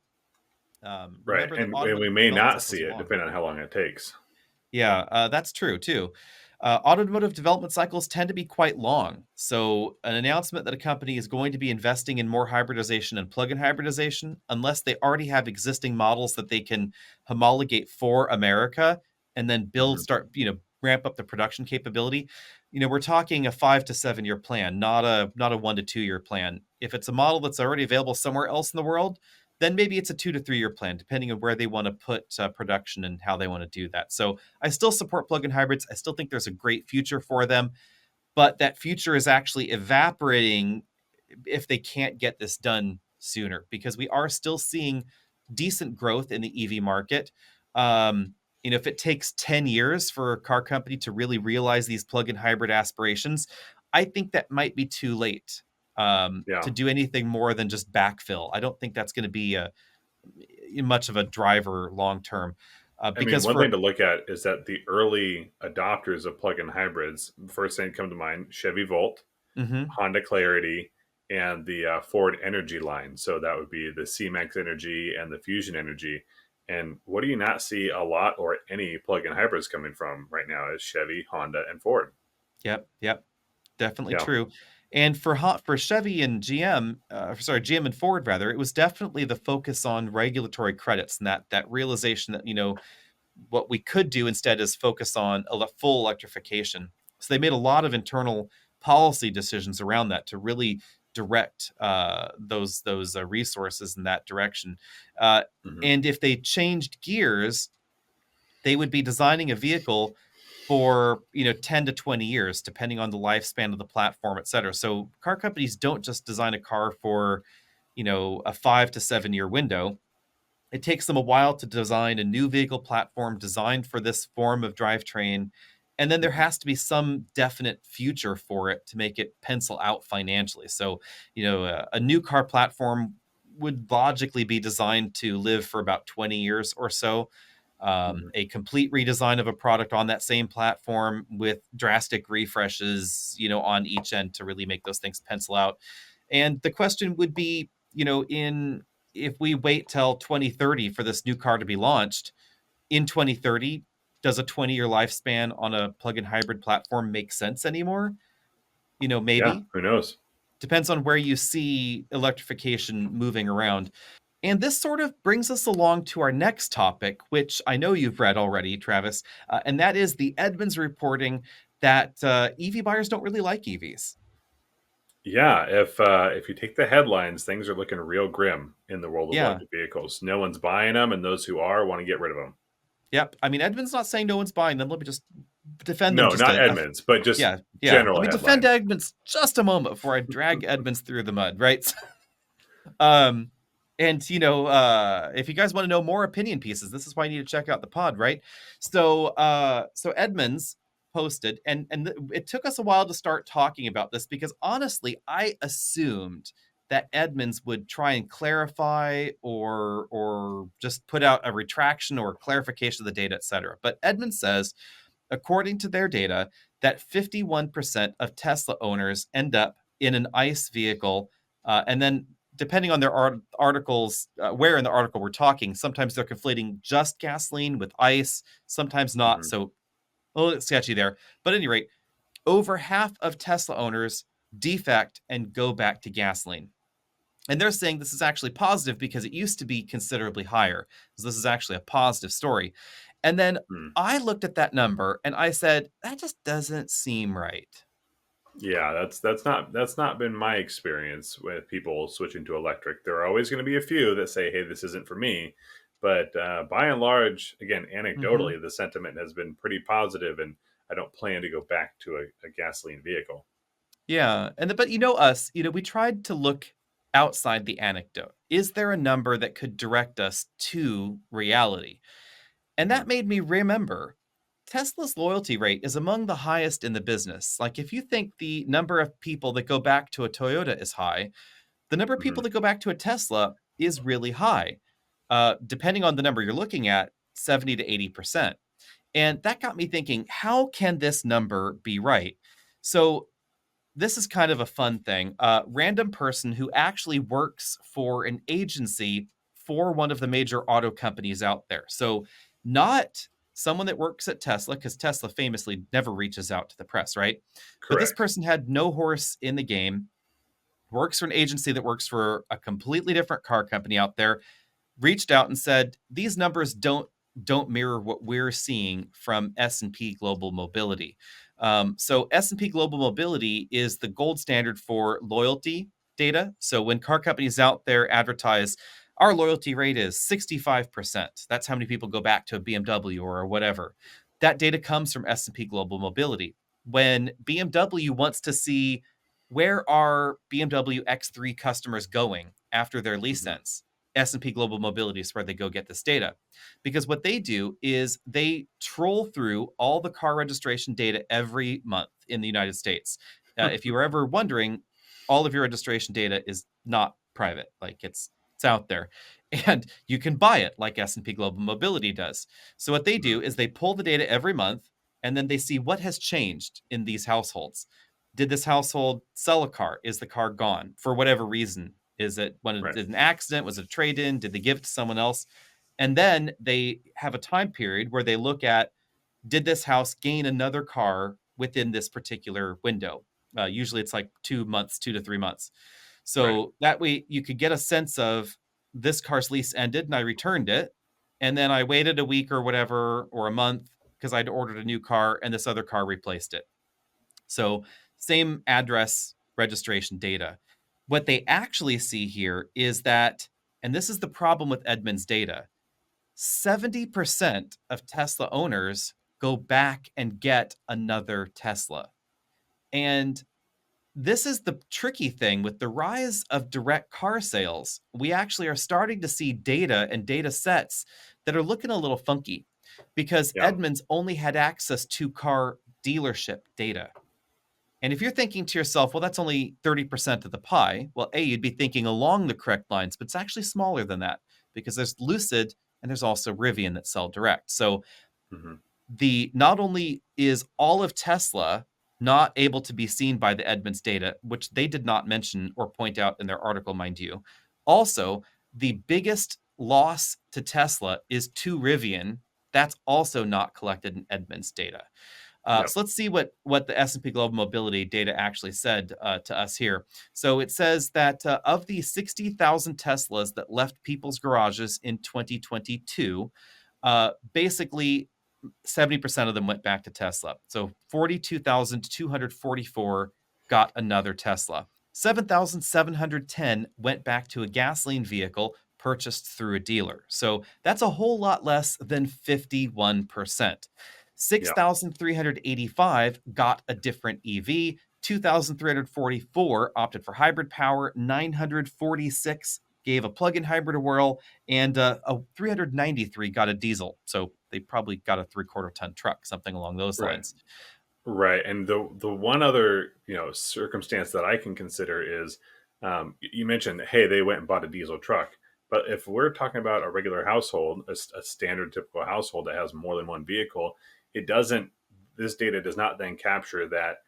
Right. Remember that And we automotive may development not cycles see are it long. depending on how long it takes. Yeah, that's true too. Automotive development cycles tend to be quite long. So, an announcement that a company is going to be investing in more hybridization and plug-in hybridization, unless they already have existing models that they can homologate for America and then Hmm. ramp up the production capability. We're talking a 5 to 7 year plan, not a 1 to 2 year plan. If it's a model that's already available somewhere else in the world, then maybe it's a 2 to 3 year plan, depending on where they want to put production and how they want to do that. So I still support plug-in hybrids. I still think there's a great future for them, but that future is actually evaporating if they can't get this done sooner, because we are still seeing decent growth in the EV market. If it takes 10 years for a car company to really realize these plug-in hybrid aspirations, I think that might be too late to Yeah. do anything more than just backfill. I don't think that's going to be much of a driver long term, I mean, because one thing for to look at is that the early adopters of plug-in hybrids, first thing that come to mind, Chevy Volt, Mhm. Honda Clarity, and the Ford Energy line. So that would be the C-Max Energy and the Fusion Energy. And what do you not see a lot or any plug-in hybrids coming from right now is Chevy, Honda, and Ford. Yep, definitely Yeah. true. And for Chevy and GM, GM and Ford rather, it was definitely the focus on regulatory credits and that realization that what we could do instead is focus on full electrification. So they made a lot of internal policy decisions around that to really direct those resources in that direction. Uh, Hmm. and if they changed gears, they would be designing a vehicle for 10 to 20 years, depending on the lifespan of the platform, et cetera. So car companies don't just design a car for a 5 to 7 year window. It takes them a while to design a new vehicle platform designed for this form of drivetrain. And then there Hmm. has to be some definite future for it to make it pencil out financially. So, a new car platform would logically be designed to live for about 20 years or so. Hmm. A complete redesign of a product on that same platform with drastic refreshes, on each end to really make those things pencil out. And the question would be, in if we wait till 2030 for this new car to be launched, in 2030, does a 20-year lifespan on a plug-in hybrid platform make sense anymore? Yeah. Maybe. Who knows? Depends on where you see electrification moving around. And this sort of brings us along to our next topic, which I know you've read already, Travis, and that is the Edmunds reporting that EV buyers don't really like EVs. Yeah. If you take the headlines, things are looking real grim in the world of Yeah. electric vehicles. No one's buying them, and those who are want to get rid of them. Yep. I mean, Edmunds not saying no one's buying them. Let me just defend them No, just not a Edmunds, but just yeah. Let general me defend headlines. Edmunds just a moment before I drag Edmunds through the mud, right? Um, and if you guys want to know more opinion pieces, this is why you need to check out the pod, right? So Edmonds posted, and it took us a while to start talking about this because honestly, I assumed that Edmonds would try and clarify or just put out a retraction or clarification of the data, etc. But Edmonds says, according to their data, that 51% of Tesla owners end up in an ICE vehicle. And then, depending on their articles, where in the article we're talking, sometimes they're conflating just gasoline with ICE, sometimes not. Hmm. So, a little sketchy there. But at any rate, over half of Tesla owners defect and go back to gasoline. And they're saying this is actually positive because it used to be considerably higher. So this is actually a positive story. And then Hmm. I looked at that number and I said, that just doesn't seem right. Yeah, that's not been my experience with people switching to electric. There are always going to be a few that say, "Hey, this isn't for me," but by and large, again, Mm-hmm. anecdotally, the sentiment has been pretty positive, and I don't plan to go back to a gasoline vehicle. Yeah. But us, we tried to look outside the anecdote. Is there a number that could direct us to reality? And Hmm. that made me remember Tesla's loyalty rate is among the highest in the business. Like, if you think the number of people that go back to a Toyota is high, the number of Hmm. people that go back to a Tesla is really high. Depending on the number you're looking at, 70 to 80%. And that got me thinking, how can this number be right? So this is kind of a fun thing. Random person who actually works for an agency for one of the major auto companies out there. So, not someone that works at Tesla, because Tesla famously never reaches out to the press, right? But this Correct. person had no horse in the game, works for an agency that works for a completely different car company out there, reached out and said these numbers don't mirror what we're seeing from S&P Global Mobility. So S&P Global Mobility is the gold standard for loyalty data. So when car companies out there advertise our loyalty rate is 65%, that's how many people go back to a BMW or whatever. That data comes from S&P Global Mobility. when BMW wants to see where are BMW X3 customers going after their lease Mhm. ends. S&P Global Mobility is where they go get this data. Because what they do is they troll through all the car registration data every month in the United States. If you were ever wondering, all of your registration data is not private. Like it's out there. And you can buy it like S&P Global Mobility does. So what they Mhm. do is they pull the data every month and then they see what has changed in these households. Did this household sell a car? Is the car gone for whatever reason? Is it when it Right. did an accident? Was it a trade-in? Did they give it to someone else? And then they have a time period where they look at, did this house gain another car within this particular window? Usually it's like 2 months, 2 to 3 months. Right. So that way you could get a sense of, this car's lease ended and I returned it. And then I waited a week or whatever, or a month, because I'd ordered a new car and this other car replaced it. So same address registration data. What they actually see here is that, and this is the problem with Edmunds data, 70% of Tesla owners go back and get another Tesla. And this is the tricky thing with the rise of direct car sales. We actually are starting to see data and data sets that are looking a little funky because Yeah. Edmunds only had access to car dealership data. And if you're thinking to yourself, well, that's only 30% of the pie, well, A, you'd be thinking along the correct lines, but it's actually smaller than that because there's Lucid and there's also Rivian that sell direct. So Mhm. the not only is all of Tesla not able to be seen by the Edmunds data, which they did not mention or point out in their article, mind you, also the biggest loss to Tesla is to Rivian. That's also not collected in Edmunds data. Yep. So let's see what the S&P Global Mobility data actually said to us here. So it says that of the 60,000 Teslas that left people's garages in 2022, basically 70% of them went back to Tesla. So 42,244 got another Tesla. 7,710 went back to a gasoline vehicle purchased through a dealer. So that's a whole lot less than 51%. Yeah. 6,385 got a different EV. 2,344 opted for hybrid power. 946 gave a plug-in hybrid a whirl, and a 393 got a diesel. So they probably got a 3/4 ton truck, something along those Right. lines. Right. And the one other, circumstance that I can consider is, you mentioned, hey, they went and bought a diesel truck. But if we're talking about a regular household, a standard typical household that has more than one vehicle, it doesn't. This data does not then capture that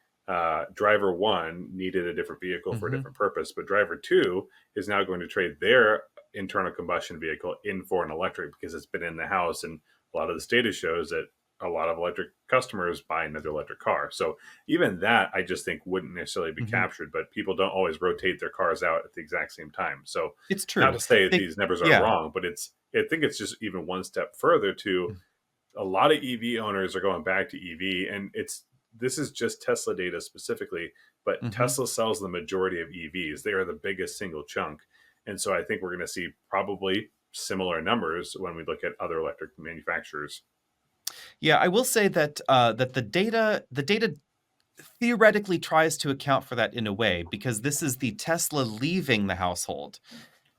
driver one needed a different vehicle for a Mm-hmm. different purpose, but driver two is now going to trade their internal combustion vehicle in for an electric because it's been in the house. And a lot of this data shows that a lot of electric customers buy another electric car. So even that, I just think wouldn't necessarily be Mm-hmm. captured, but people don't always rotate their cars out at the exact same time. So It's not true. to say They, these numbers are yeah. wrong, but I think it's just even one step further to a lot of EV owners are going back to EV, and this is just Tesla data specifically, but Mm-hmm. Tesla sells the majority of EVs. They are the biggest single chunk. And so I think we're going to see probably similar numbers when we look at other electric manufacturers. Yeah, I will say that that the data theoretically tries to account for that in a way because this is the Tesla leaving the household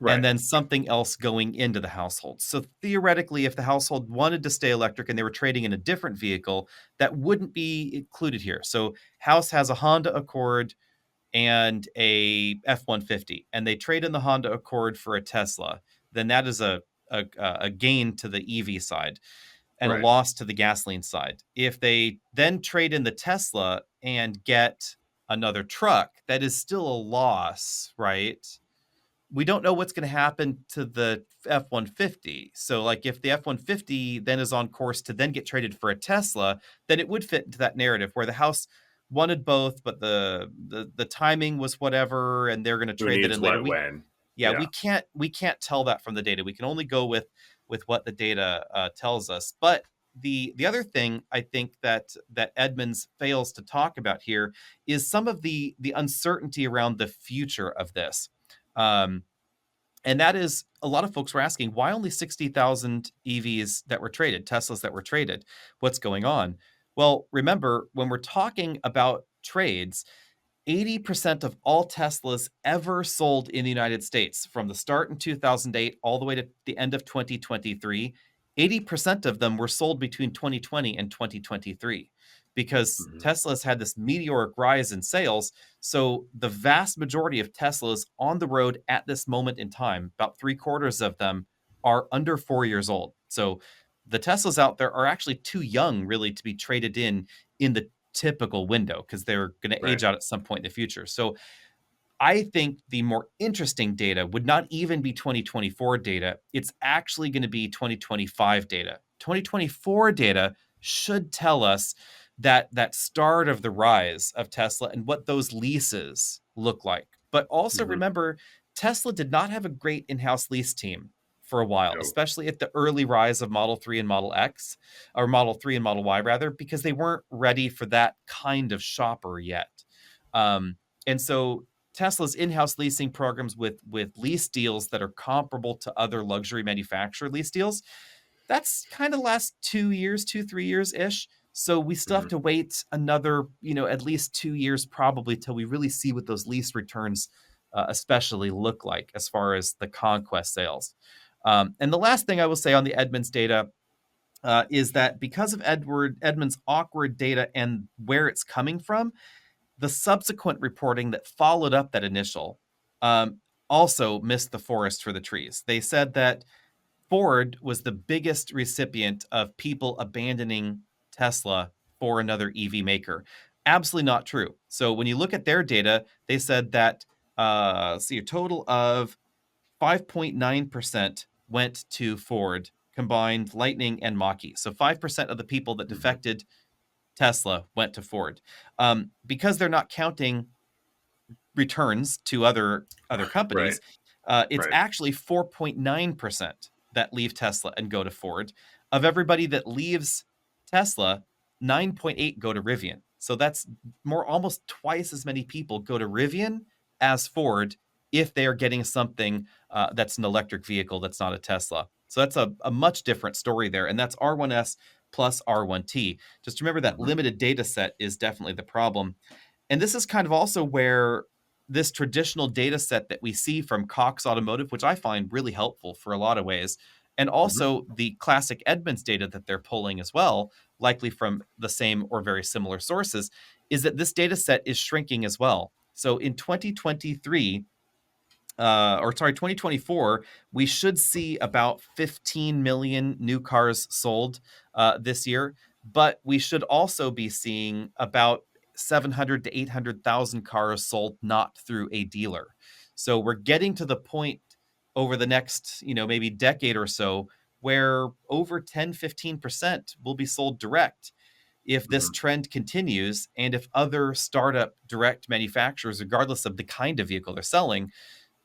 and Right. then something else going into the household. So theoretically, if the household wanted to stay electric and they were trading in a different vehicle, that wouldn't be included here. So house has a Honda Accord and a F-150, and they trade in the Honda Accord for a Tesla, then that is a gain to the EV side and a Right. loss to the gasoline side. If they then trade in the Tesla and get another truck, that is still a loss, right? We don't know what's going to happen to the F-150. So like if the F-150 then is on course to then get traded for a Tesla, then it would fit into that narrative where the house wanted both, but the timing was whatever, and they're going to Who trade that needs in later. what when? Yeah, Yeah. we can't tell that from the data. We can only go with what the data tells us. But the other thing I think that Edmunds fails to talk about here is some of the uncertainty around the future of this. Um, and that is, a lot of folks were asking, why only 60,000 EVs that were traded, Teslas that were traded? What's going on? Well, remember, when we're talking about trades, 80% of all Teslas ever sold in the United States from the start in 2008 all the way to the end of 2023, 80% of them were sold between 2020 and 2023 because Hmm. Tesla's had this meteoric rise in sales. So the vast majority of Teslas on the road at this moment in time, about 3/4 of them, are under 4 years old. So the Teslas out there are actually too young, really, to be traded in the typical window because they're going to Right. age out at some point in the future. So I think the more interesting data would not even be 2024 data. It's actually going to be 2025 data. 2024 data should tell us that start of the rise of Tesla and what those leases look like. But also Hmm. remember, Tesla did not have a great in-house lease team for a while, No. especially at the early rise of Model 3 and Model X, or Model 3 and Model Y rather, because they weren't ready for that kind of shopper yet. And so Tesla's in-house leasing programs with lease deals that are comparable to other luxury manufacturer lease deals, that's kind of last 2 years, 3 years ish. So we still have Hmm. to wait another, at least 2 years probably till we really see what those lease returns, especially look like as far as the conquest sales. And the last thing I will say on the Edmunds data is that because of Edmunds' awkward data and where it's coming from, the subsequent reporting that followed up that initial um, also missed the forest for the trees. They said that Ford was the biggest recipient of people abandoning Tesla for another EV maker. Absolutely not true. So when you look at their data, they said that see a total of 5.9% went to Ford, combined Lightning and Mach-E. So 5% of the people that Hmm. defected Tesla went to Ford. Because they're not counting returns to other Right. companies, it's Right. actually 4.9% that leave Tesla and go to Ford. Of everybody that leaves Tesla, 9.8 go to Rivian. So that's almost twice as many people go to Rivian as Ford if they are getting something that's an electric vehicle that's not a Tesla. So that's a much different story there. And that's R1S plus R1T. Just remember that Hmm. limited data set is definitely the problem. And this is kind of also where this traditional data set that we see from Cox Automotive, which I find really helpful for a lot of ways, and Hmm. also the classic Edmunds data that they're pulling as well, likely from the same or very similar sources, is that this data set is shrinking as well. So in 2023, 2024, we should see about 15 million new cars sold this year, but we should also be seeing about 700 to 800,000 cars sold not through a dealer. So we're getting to the point over the next, maybe decade or so where over 10-15% will be sold direct if this Hmm. trend continues and if other startup direct manufacturers, regardless of the kind of vehicle they're selling,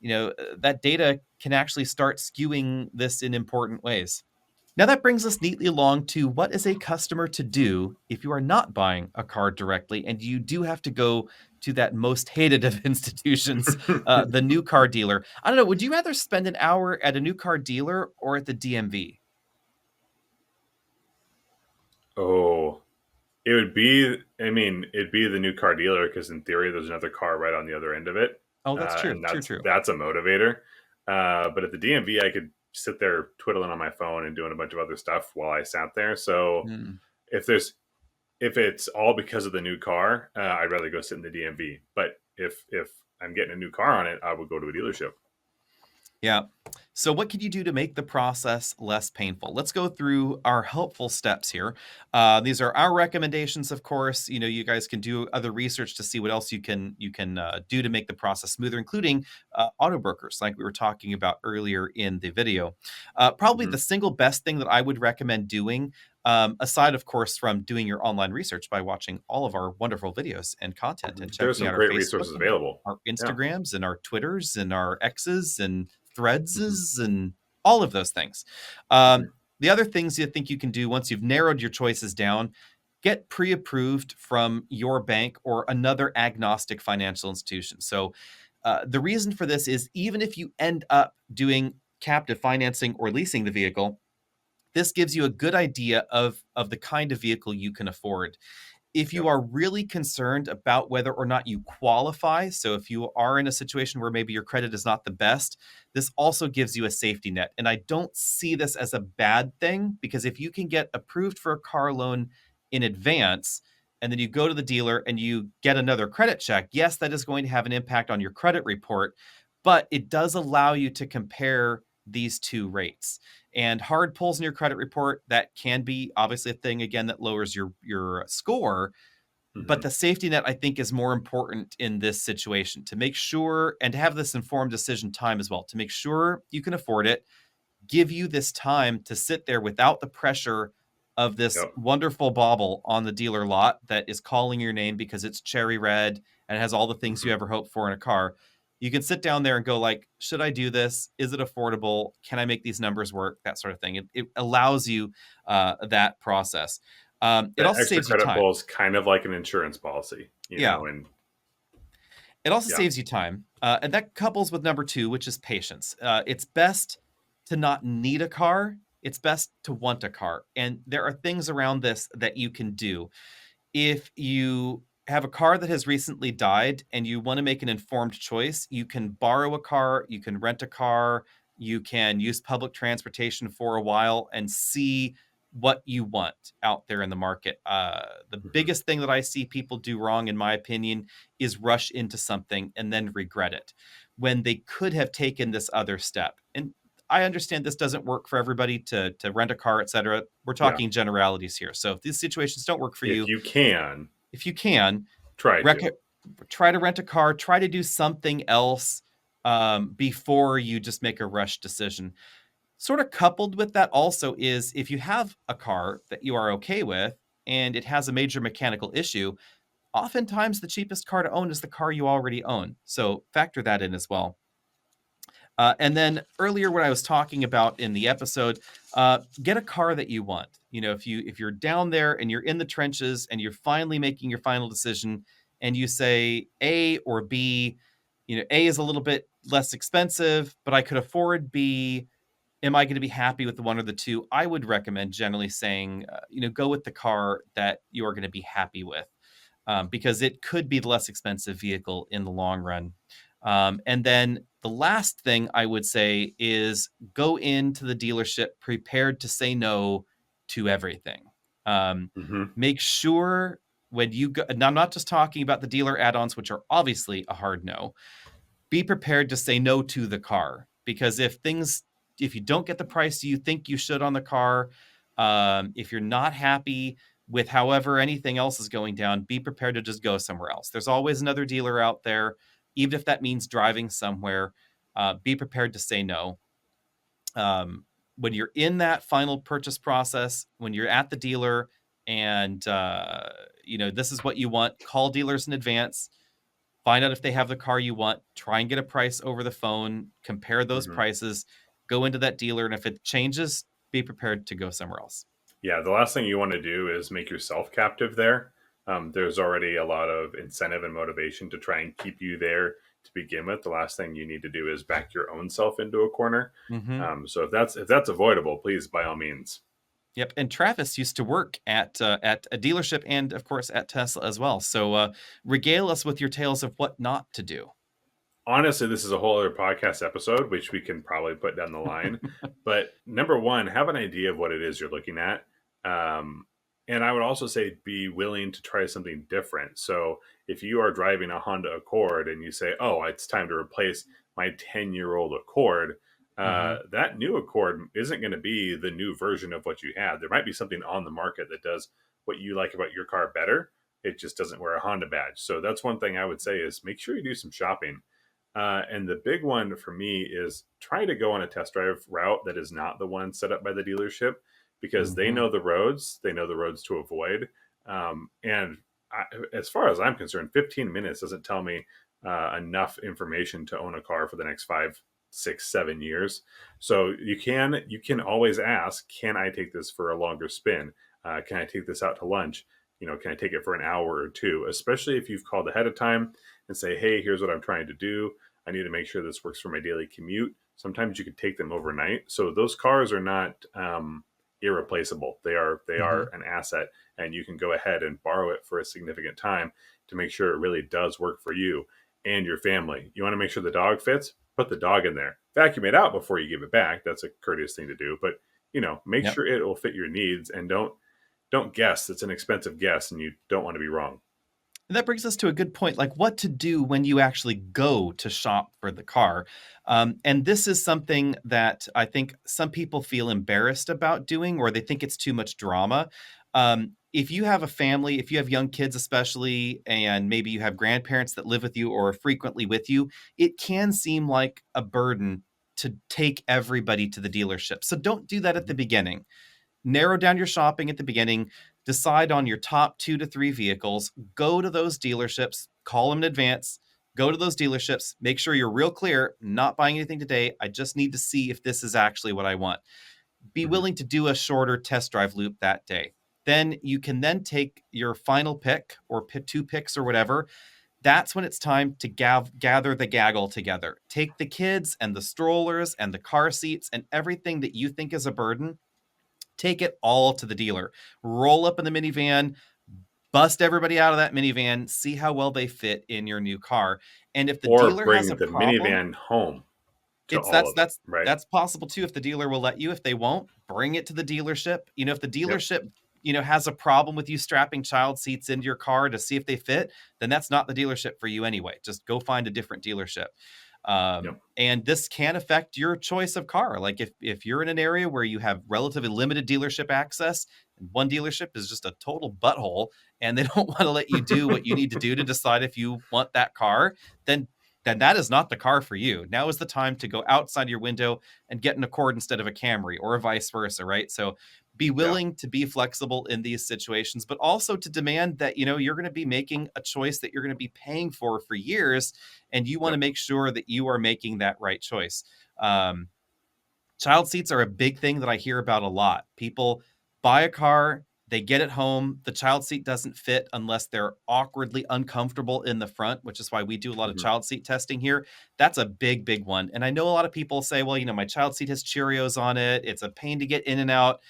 that data can actually start skewing this in important ways. Now, that brings us neatly along to what is a customer to do if you are not buying a car directly and you do have to go to that most hated of institutions, the new car dealer. I don't know, would you rather spend an hour at a new car dealer or at the DMV? Oh, it would be. I mean, it'd be the new car dealer because in theory, there's another car right on the other end of it, Oh, that's true. and True, that's true. that's a motivator. But at the DMV, I could sit there twiddling on my phone and doing a bunch of other stuff while I sat there. So Hmm. if there's if it's all because of the new car, I'd rather go sit in the DMV. But if I'm getting a new car on it, I would go to a dealership. Yeah. So, what can you do to make the process less painful? Let's go through our helpful steps here. These are our recommendations, of course. You guys can do other research to see what else you can do to make the process smoother, including auto brokers, like we were talking about earlier in the video. Probably Hmm. the single best thing that I would recommend doing, aside, of course, from doing your online research by watching all of our wonderful videos and content and There's checking some out our great Facebook resources and available. our Yeah. Instagrams and our Twitters and our X's and Hmm. threads and all of those things. Hmm. The other things you think you can do once you've narrowed your choices down, get pre-approved from your bank or another agnostic financial institution. So the reason for this is even if you end up doing captive financing or leasing the vehicle, This gives you a good idea of the kind of vehicle you can afford. If you are really concerned about whether or not you qualify, so if you are in a situation where maybe your credit is not the best, this also gives you a safety net. And I don't see this as a bad thing, because if you can get approved for a car loan in advance and then you go to the dealer and you get another credit check, yes, that is going to have an impact on your credit report, but it does allow you to compare these two rates. And hard pulls in your credit report, that can be obviously a thing, again, that lowers your score. But Mhm. the safety net, I think, is more important in this situation, to make sure and to have this informed decision time as well, to make sure you can afford it, give you this time to sit there without the pressure of this Yep. wonderful bauble on the dealer lot that is calling your name because it's cherry red and it has all the things you Mhm. ever hoped for in a car. You can sit down there and go like, should I do this? Is it affordable? Can I make these numbers work? That sort of thing. It allows you that process. It That also extra saves you credit time. pull is kind of like an insurance policy, Yeah. and It also yeah. saves you time. And that couples with number two, which is patience. It's best to not need a car. It's best to want a car. And there are things around this that you can do. If you have a car that has recently died and you want to make an informed choice, you can borrow a car, you can rent a car, you can use public transportation for a while and see what you want out there in the market. The Mhm. biggest thing that I see people do wrong, in my opinion, is rush into something and then regret it when they could have taken this other step. And I understand this doesn't work for everybody to rent a car, etc. We're Yeah. talking generalities here. So if these situations don't work for If you, you can, if you can, try to. rec- try to rent a car, try to do something else before you just make a rush decision. Sort of coupled with that also is, if you have a car that you are okay with and it has a major mechanical issue, oftentimes the cheapest car to own is the car you already own. So factor that in as well. And then earlier, when I was talking about in the episode, get a car that you want. You know, if you're down there and you're in the trenches and you're finally making your final decision, and you say A or B, you know, A is a little bit less expensive, but I could afford B. Am I going to be happy with the one or the two? I would recommend generally saying, go with the car that you're going to be happy with, because it could be the less expensive vehicle in the long run. And then the last thing I would say is go into the dealership prepared to say no to everything. Hmm. Make sure when you go, and I'm not just talking about the dealer add ons, which are obviously a hard no, be prepared to say no to the car, because if you don't get the price you think you should on the car, if you're not happy with however anything else is going down, be prepared to just go somewhere else. There's always another dealer out there, even if that means driving somewhere. Be prepared to say no. When you're in that final purchase process, when you're at the dealer and this is what you want, call dealers in advance. Find out if they have the car you want. Try and get a price over the phone. Compare those Hmm. prices. Go into that dealer, and if it changes, be prepared to go somewhere else. Yeah, the last thing you want to do is make yourself captive there. There's already a lot of incentive and motivation to try and keep you there to begin with. The last thing you need to do is back your own self into a corner. Mm-hmm. So if that's avoidable, please by all means. Yep. And Travis used to work at a dealership and, of course, at Tesla as well. So regale us with your tales of what not to do. Honestly, this is a whole other podcast episode, which we can probably put down the line. But number one, have an idea of what it is you're looking at. Um, and I would also say be willing to try something different. So if you are driving a Honda Accord and you say, oh, it's time to replace my 10-year-old Accord, Mm-hmm. that new Accord isn't going to be the new version of what you had. There might be something on the market that does what you like about your car better. It just doesn't wear a Honda badge. So that's one thing I would say is make sure you do some shopping. And the big one for me is try to go on a test drive route that is not the one set up by the dealership, because Mm-hmm. they know the roads to avoid. And as far as I'm concerned, 15 minutes doesn't tell me enough information to own a car for the next 5, 6, 7 years. So you can always ask, can I take this for a longer spin? Can I take this out to lunch? Can I take it for an hour or two? Especially if you've called ahead of time and say, hey, here's what I'm trying to do. I need to make sure this works for my daily commute. Sometimes you could take them overnight. So those cars are not irreplaceable. They Mm-hmm. are an asset, and you can go ahead and borrow it for a significant time to make sure it really does work for you and your family. You want to make sure the dog fits, put the dog in there. Vacuum it out before you give it back. That's a courteous thing to do, but make Yep. sure it will fit your needs, and don't guess. It's an expensive guess, and you don't want to be wrong. And that brings us to a good point, like what to do when you actually go to shop for the car. And this is something that I think some people feel embarrassed about doing, or they think it's too much drama. If you have a family, if you have young kids, especially, and maybe you have grandparents that live with you or are frequently with you, it can seem like a burden to take everybody to the dealership. So don't do that at the Mhm. beginning. Narrow down your shopping at the beginning, decide on your top 2 to 3 vehicles, go to those dealerships, call them in advance, go to those dealerships, make sure you're real clear, not buying anything today. I just need to see if this is actually what I want. Be Mhm. willing to do a shorter test drive loop that day. Then you can then take your final pick or 2 picks or whatever. That's when it's time to gather the gaggle together. Take the kids and the strollers and the car seats and everything that you think is a burden, take it all to the dealer. Roll up in the minivan, bust everybody out of that minivan, see how well they fit in your new car. And if the Or dealer bring has a the problem, minivan home to it's all of it, right? that's possible too if the dealer will let you. If they won't, bring it to the dealership. If the Yep. dealership, has a problem with you strapping child seats into your car to see if they fit, then that's not the dealership for you anyway. Just go find a different dealership. Yep. And this can affect your choice of car. Like if you're in an area where you have relatively limited dealership access and one dealership is just a total butthole and they don't want to let you do what you need to do to decide if you want that car, then that is not the car for you. Now is the time to go outside your window and get an Accord instead of a Camry, or vice versa, right? So be Yeah. willing to be flexible in these situations, but also to demand that, you're going to be making a choice that you're going to be paying for years, and you want to Yep. make sure that you are making that right choice. Um, Child seats are a big thing that I hear about a lot. People buy a car, they get it home, the child seat doesn't fit unless they're awkwardly uncomfortable in the front, which is why we do a lot of Mhm. child seat testing here. That's a big, big one. And I know a lot of people say, well, my child seat has Cheerios on it. It's a pain to get in and out.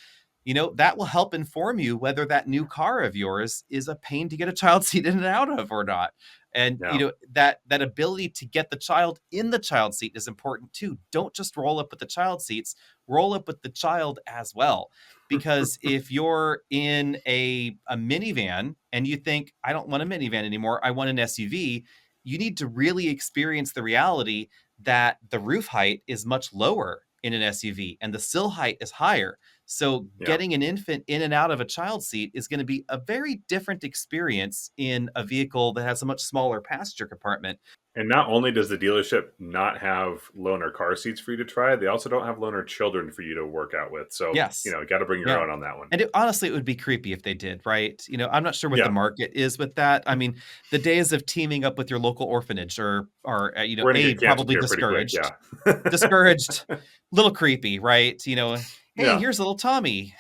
That will help inform you whether that new car of yours is a pain to get a child seat in and out of or not. And Yeah. that ability to get the child in the child seat is important too. Don't just roll up with the child seats, roll up with the child as well. Because if you're in a minivan and you think, I don't want a minivan anymore, I want an SUV, you need to really experience the reality that the roof height is much lower in an SUV and the sill height is higher. So Yeah. getting an infant in and out of a child seat is going to be a very different experience in a vehicle that has a much smaller passenger compartment. And not only does the dealership not have loaner car seats for you to try, they also don't have loaner children for you to work out with. So, Yes. got to bring your Yeah. own on that one. And honestly, it would be creepy if they did, right? I'm not sure what the Yeah. market is with that. I mean, the days of teaming up with your local orphanage are We're going to get canceled probably here pretty quick. discouraged. Yeah. Discouraged, little creepy, right? Hey, Yeah. here's little Tommy.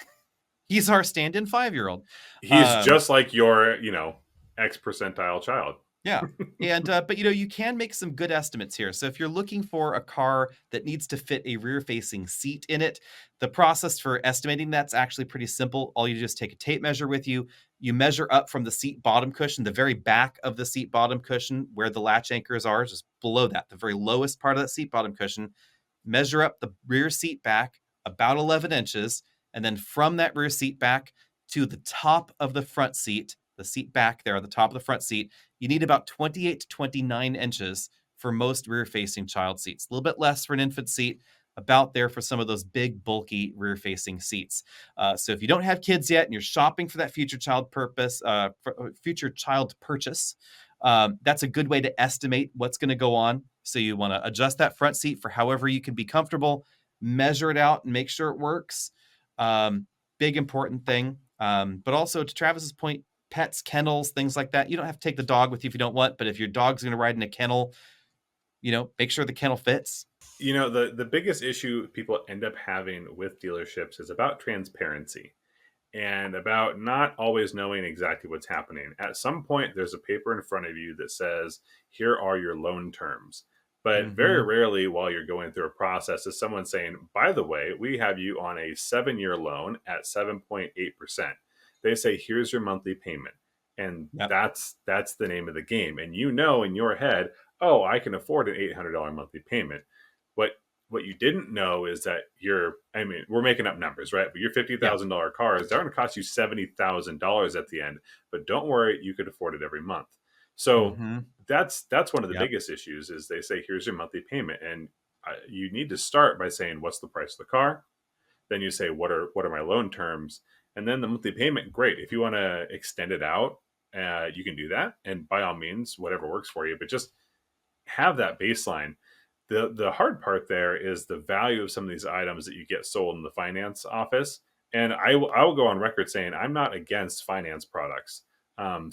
He's our stand-in 5-year-old. He's Um, just like your, X percentile child. Yeah. And but you can make some good estimates here. So if you're looking for a car that needs to fit a rear-facing seat in it, the process for estimating that's actually pretty simple. All you do is take a tape measure with you. You measure up from the seat bottom cushion, the very back of the seat bottom cushion where the latch anchors are, just below that, the very lowest part of that seat bottom cushion. Measure up the rear seat back about 11 inches, and then from that rear seat back to the top of the front seat, the seat back there at the top of the front seat, you need about 28 to 29 inches for most rear-facing child seats. A little bit less for an infant seat, about there for some of those big, bulky rear-facing seats. So if you don't have kids yet and you're shopping for that future child purchase, that's a good way to estimate what's going to go on. So you want to adjust that front seat for however you can be comfortable, measure it out and make sure it works. Big important thing. But also to Travis's point, pets, kennels, things like that. You don't have to take the dog with you if you don't want, but if your dog's going to ride in a kennel, make sure the kennel fits. The biggest issue people end up having with dealerships is about transparency and about not always knowing exactly what's happening. At some point, there's a paper in front of you that says, here are your loan terms. But very Mm-hmm. rarely while you're going through a process is someone saying, by the way, we have you on a 7-year loan at 7.8%. They say, here's your monthly payment. And Yep. that's the name of the game. And you know in your head, oh, I can afford an $800 monthly payment. What what you didn't know is that I mean, we're making up numbers, right? But your Yeah. $50,000 cars, they're going to cost you $70,000 at the end. But don't worry, you could afford it every month. So Mm-hmm. that's one of the Yep. biggest issues is they say, here's your monthly payment. And you need to start by saying, what's the price of the car? Then you say, what are my loan terms? And then the monthly payment, great. If you want to extend it out, you can do that. And by all means, whatever works for you. But just have that baseline. The hard part there is the value of some of these items that you get sold in the finance office. And I will go on record saying I'm not against finance products.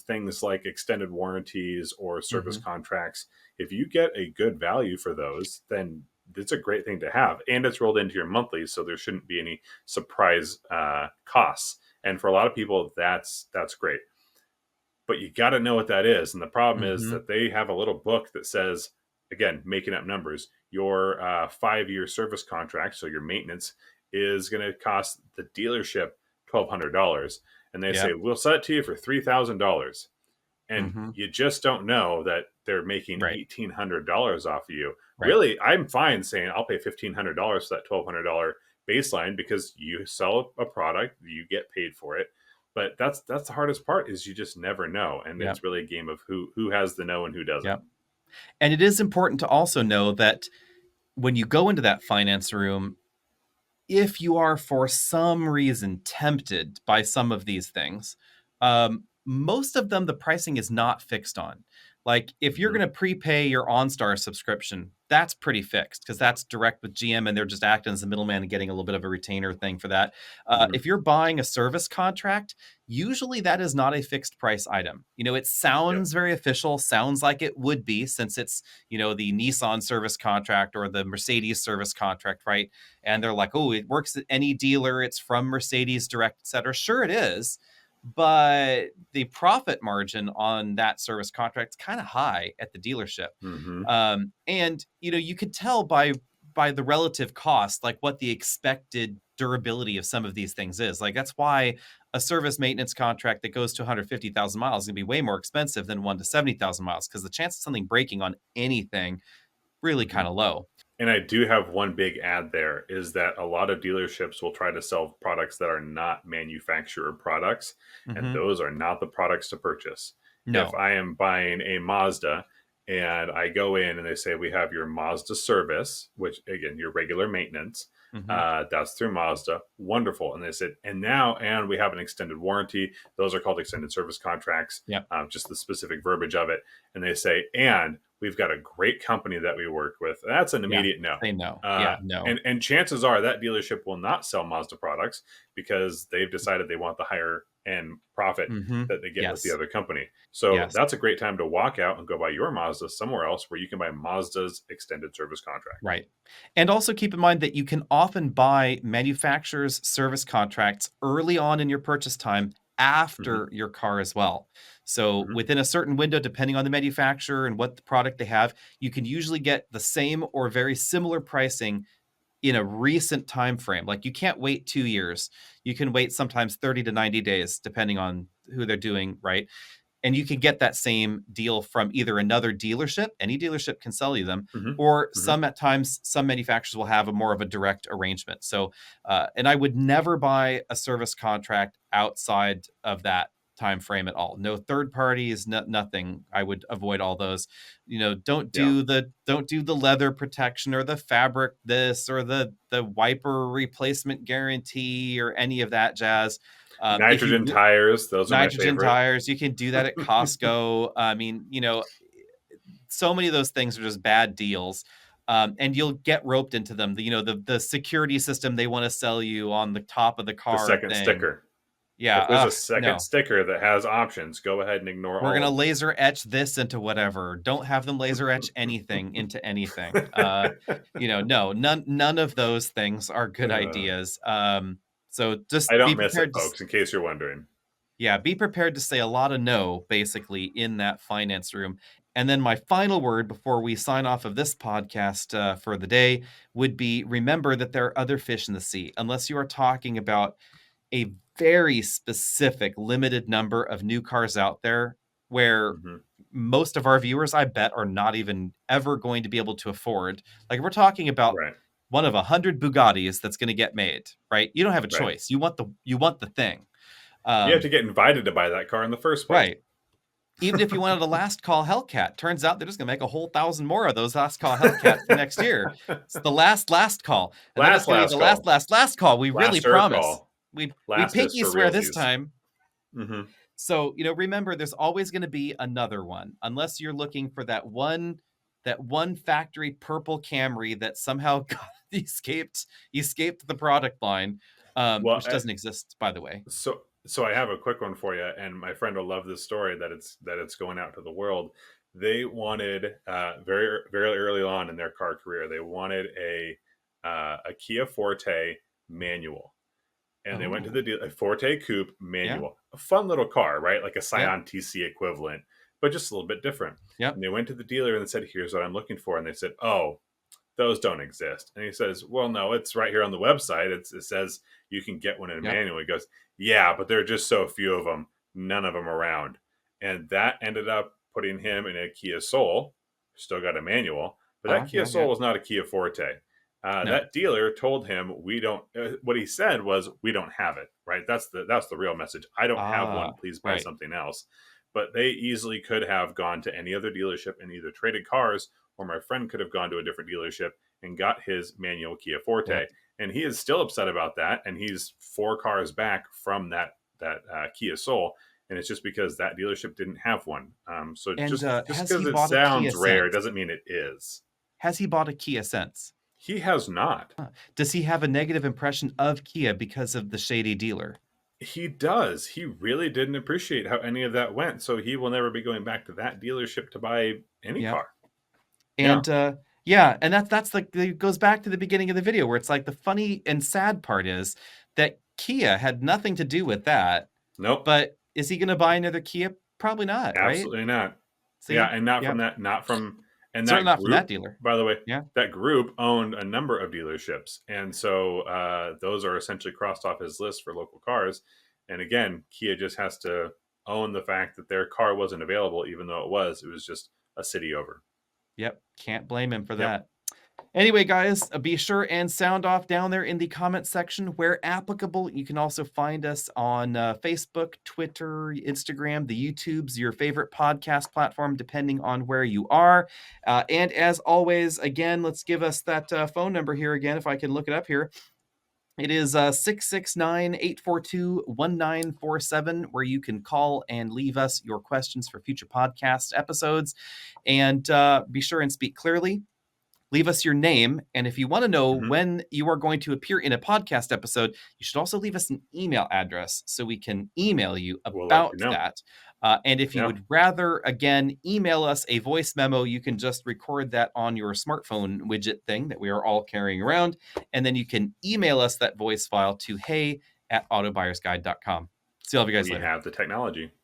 Things like extended warranties or service Mm-hmm. contracts. If you get a good value for those, then it's a great thing to have, and it's rolled into your monthly, so there shouldn't be any surprise costs. And for a lot of people, that's great, but you got to know what that is. And the problem is Mm-hmm. that they have a little book that says, again, making up numbers, your 5-year service contract, so your maintenance, is going to cost the dealership $1,200. And they say, Yep. we'll sell it to you for $3,000. And Mm-hmm. you just don't know that they're making Right. $1,800 off of you. Right. Really, I'm fine saying I'll pay $1,500 for that $1,200 baseline because you sell a product, you get paid for it. But that's the hardest part is you just never know, and Yep. it's really a game of who has the know and who doesn't. Yep. And it is important to also know that when you go into that finance room, if you are for some reason tempted by some of these things, most of them the pricing is not fixed on. Like if you're Mm-hmm. going to prepay your OnStar subscription, that's pretty fixed because that's direct with GM and they're just acting as a middleman and getting a little bit of a retainer thing for that. Mm-hmm. If you're buying a service contract, usually that is not a fixed price item. It Yep. sounds very official, sounds like it would be since it's, the Nissan service contract or the Mercedes service contract, right? And they're like, oh, it works at any dealer. It's from Mercedes Direct, et cetera. Sure, it is. But the profit margin on that service contract is kind of high at the dealership. Mm-hmm. And, you could tell by the relative cost, like what the expected durability of some of these things is. Like that's why a service maintenance contract that goes to 150,000 miles is going to be way more expensive than one to 70,000 miles because the chance of something breaking on anything really Mm-hmm. kind of low. And I do have one big add there is that a lot of dealerships will try to sell products that are not manufacturer products, and Mm-hmm. those are not the products to purchase. If No. I am buying a Mazda and I go in and they say, we have your Mazda service, which again, your regular maintenance, Mm-hmm. that's through Mazda. Wonderful. And they said, and we have an extended warranty. Those are called extended service contracts, Yep. just the specific verbiage of it. And they say, and we've got a great company that we work with. That's an Yeah. immediate no. Say no. Uh, Yeah. No. and chances are that dealership will not sell Mazda products because they've decided they want the higher end profit Mm-hmm. that they get with the Yes. other company. So Yes. that's a great time to walk out and go buy your Mazda somewhere else where you can buy Mazda's extended service contract. Right. And also keep in mind that you can often buy manufacturers' service contracts early on in your purchase time Mm-hmm. after your car as well. So Mm-hmm. within a certain window, depending on the manufacturer and what the product they have, you can usually get the same or very similar pricing in a recent time frame. Like you can't wait 2 years. You can wait sometimes 30 to 90 days, depending on who they're doing, right? And you can get that same deal from either another dealership, any dealership can sell you them, or Mm-hmm. Mm-hmm. some at times, some manufacturers will have a more of a direct arrangement. So, and I would never buy a service contract outside of that time frame at all. No third parties, nothing. I would avoid all those. Don't Yeah. do the leather protection or the fabric this or the wiper replacement guarantee or any of that jazz. If you Nitrogen tires, those are my Nitrogen favorite. tires. You can do that at Costco. I mean, so many of those things are just bad deals. And you'll get roped into them. The security system they want to sell you on the top of the The car second thing. sticker. Yeah. If there's a second No. sticker that has options, go ahead and ignore We're all gonna of them. laser etch this into whatever. Don't have them laser etch anything into anything. No, none of those things are good ideas. So just I be don't miss it, prepared to folks, in case you're wondering. Yeah, be prepared to say a lot of no, basically, in that finance room. And then my final word before we sign off of this podcast for the day would be, remember that there are other fish in the sea. Unless you are talking about a very specific limited number of new cars out there where most of our viewers, I bet, are not even ever going to be able to afford. Like, we're talking about Right. one of 100 Bugattis that's going to get made, right? You don't have a Right. choice. You want the thing. You have to get invited to buy that car in the first place. Right. Even if you wanted a last call Hellcat, turns out they're just gonna make a whole 1,000 more of those last call Hellcats for next year. It's the last call, and then it's gonna be the last call. We really promise. Call. We Lastest pinky for swear this realsies. time. Mm-hmm. So, remember, there's always going to be another one, unless you're looking for that one factory purple Camry that somehow escaped the product line, which doesn't exist, by the way. So I have a quick one for you, and my friend will love this story that it's going out to the world. They wanted very very early on in their car career, they wanted a Kia Forte manual. And they went to the Forte Coupe manual, a fun little car, right? Like a Scion TC equivalent, but just a little bit different. Yep. And they went to the dealer and said, "Here's what I'm looking for." And they said, "Oh, those don't exist." And he says, "Well, no, it's right here on the website. It says you can get one in a manual." He goes, "Yeah, but there are just so few of them, none of them around." And that ended up putting him in a Kia Soul, still got a manual, but that Kia Soul was not a Kia Forte. No. That dealer told him, "We don't." What he said was, "We don't have it." Right? That's the real message. I don't have one. Please buy something else. But they easily could have gone to any other dealership and either traded cars, or my friend could have gone to a different dealership and got his manual Kia Forte. Yep. And he is still upset about that. And he's 4 cars back from that Kia Soul. And it's just because that dealership didn't have one. So just because it sounds rare doesn't mean it is. Has he bought a Kia since? He has not. Does he have a negative impression of Kia because of the shady dealer? He does. He really didn't appreciate how any of that went. So he will never be going back to that dealership to buy any car. And and that's like, it goes back to the beginning of the video where it's like the funny and sad part is that Kia had nothing to do with that. Nope. But is he going to buy another Kia? Probably not. Absolutely right? not. So, and not from that. Not from. And certainly that not group, from that dealer. By the way, that group owned a number of dealerships. And so those are essentially crossed off his list for local cars. And again, Kia just has to own the fact that their car wasn't available, even though it was just a city over. Yep. Can't blame him for that. Anyway, guys, be sure and sound off down there in the comment section where applicable. You can also find us on Facebook, Twitter, Instagram, the YouTubes, your favorite podcast platform, depending on where you are. And as always, again, let's give us that phone number here again, if I can look it up here. It is 669-842-1947, where you can call and leave us your questions for future podcast episodes. And be sure and speak clearly. Leave us your name, and if you want to know when you are going to appear in a podcast episode, you should also leave us an email address so we can email you about that. And if you would rather, again, email us a voice memo, you can just record that on your smartphone widget thing that we are all carrying around, and then you can email us that voice file to hey@autobuyersguide.com. See all of you guys later. We have the technology.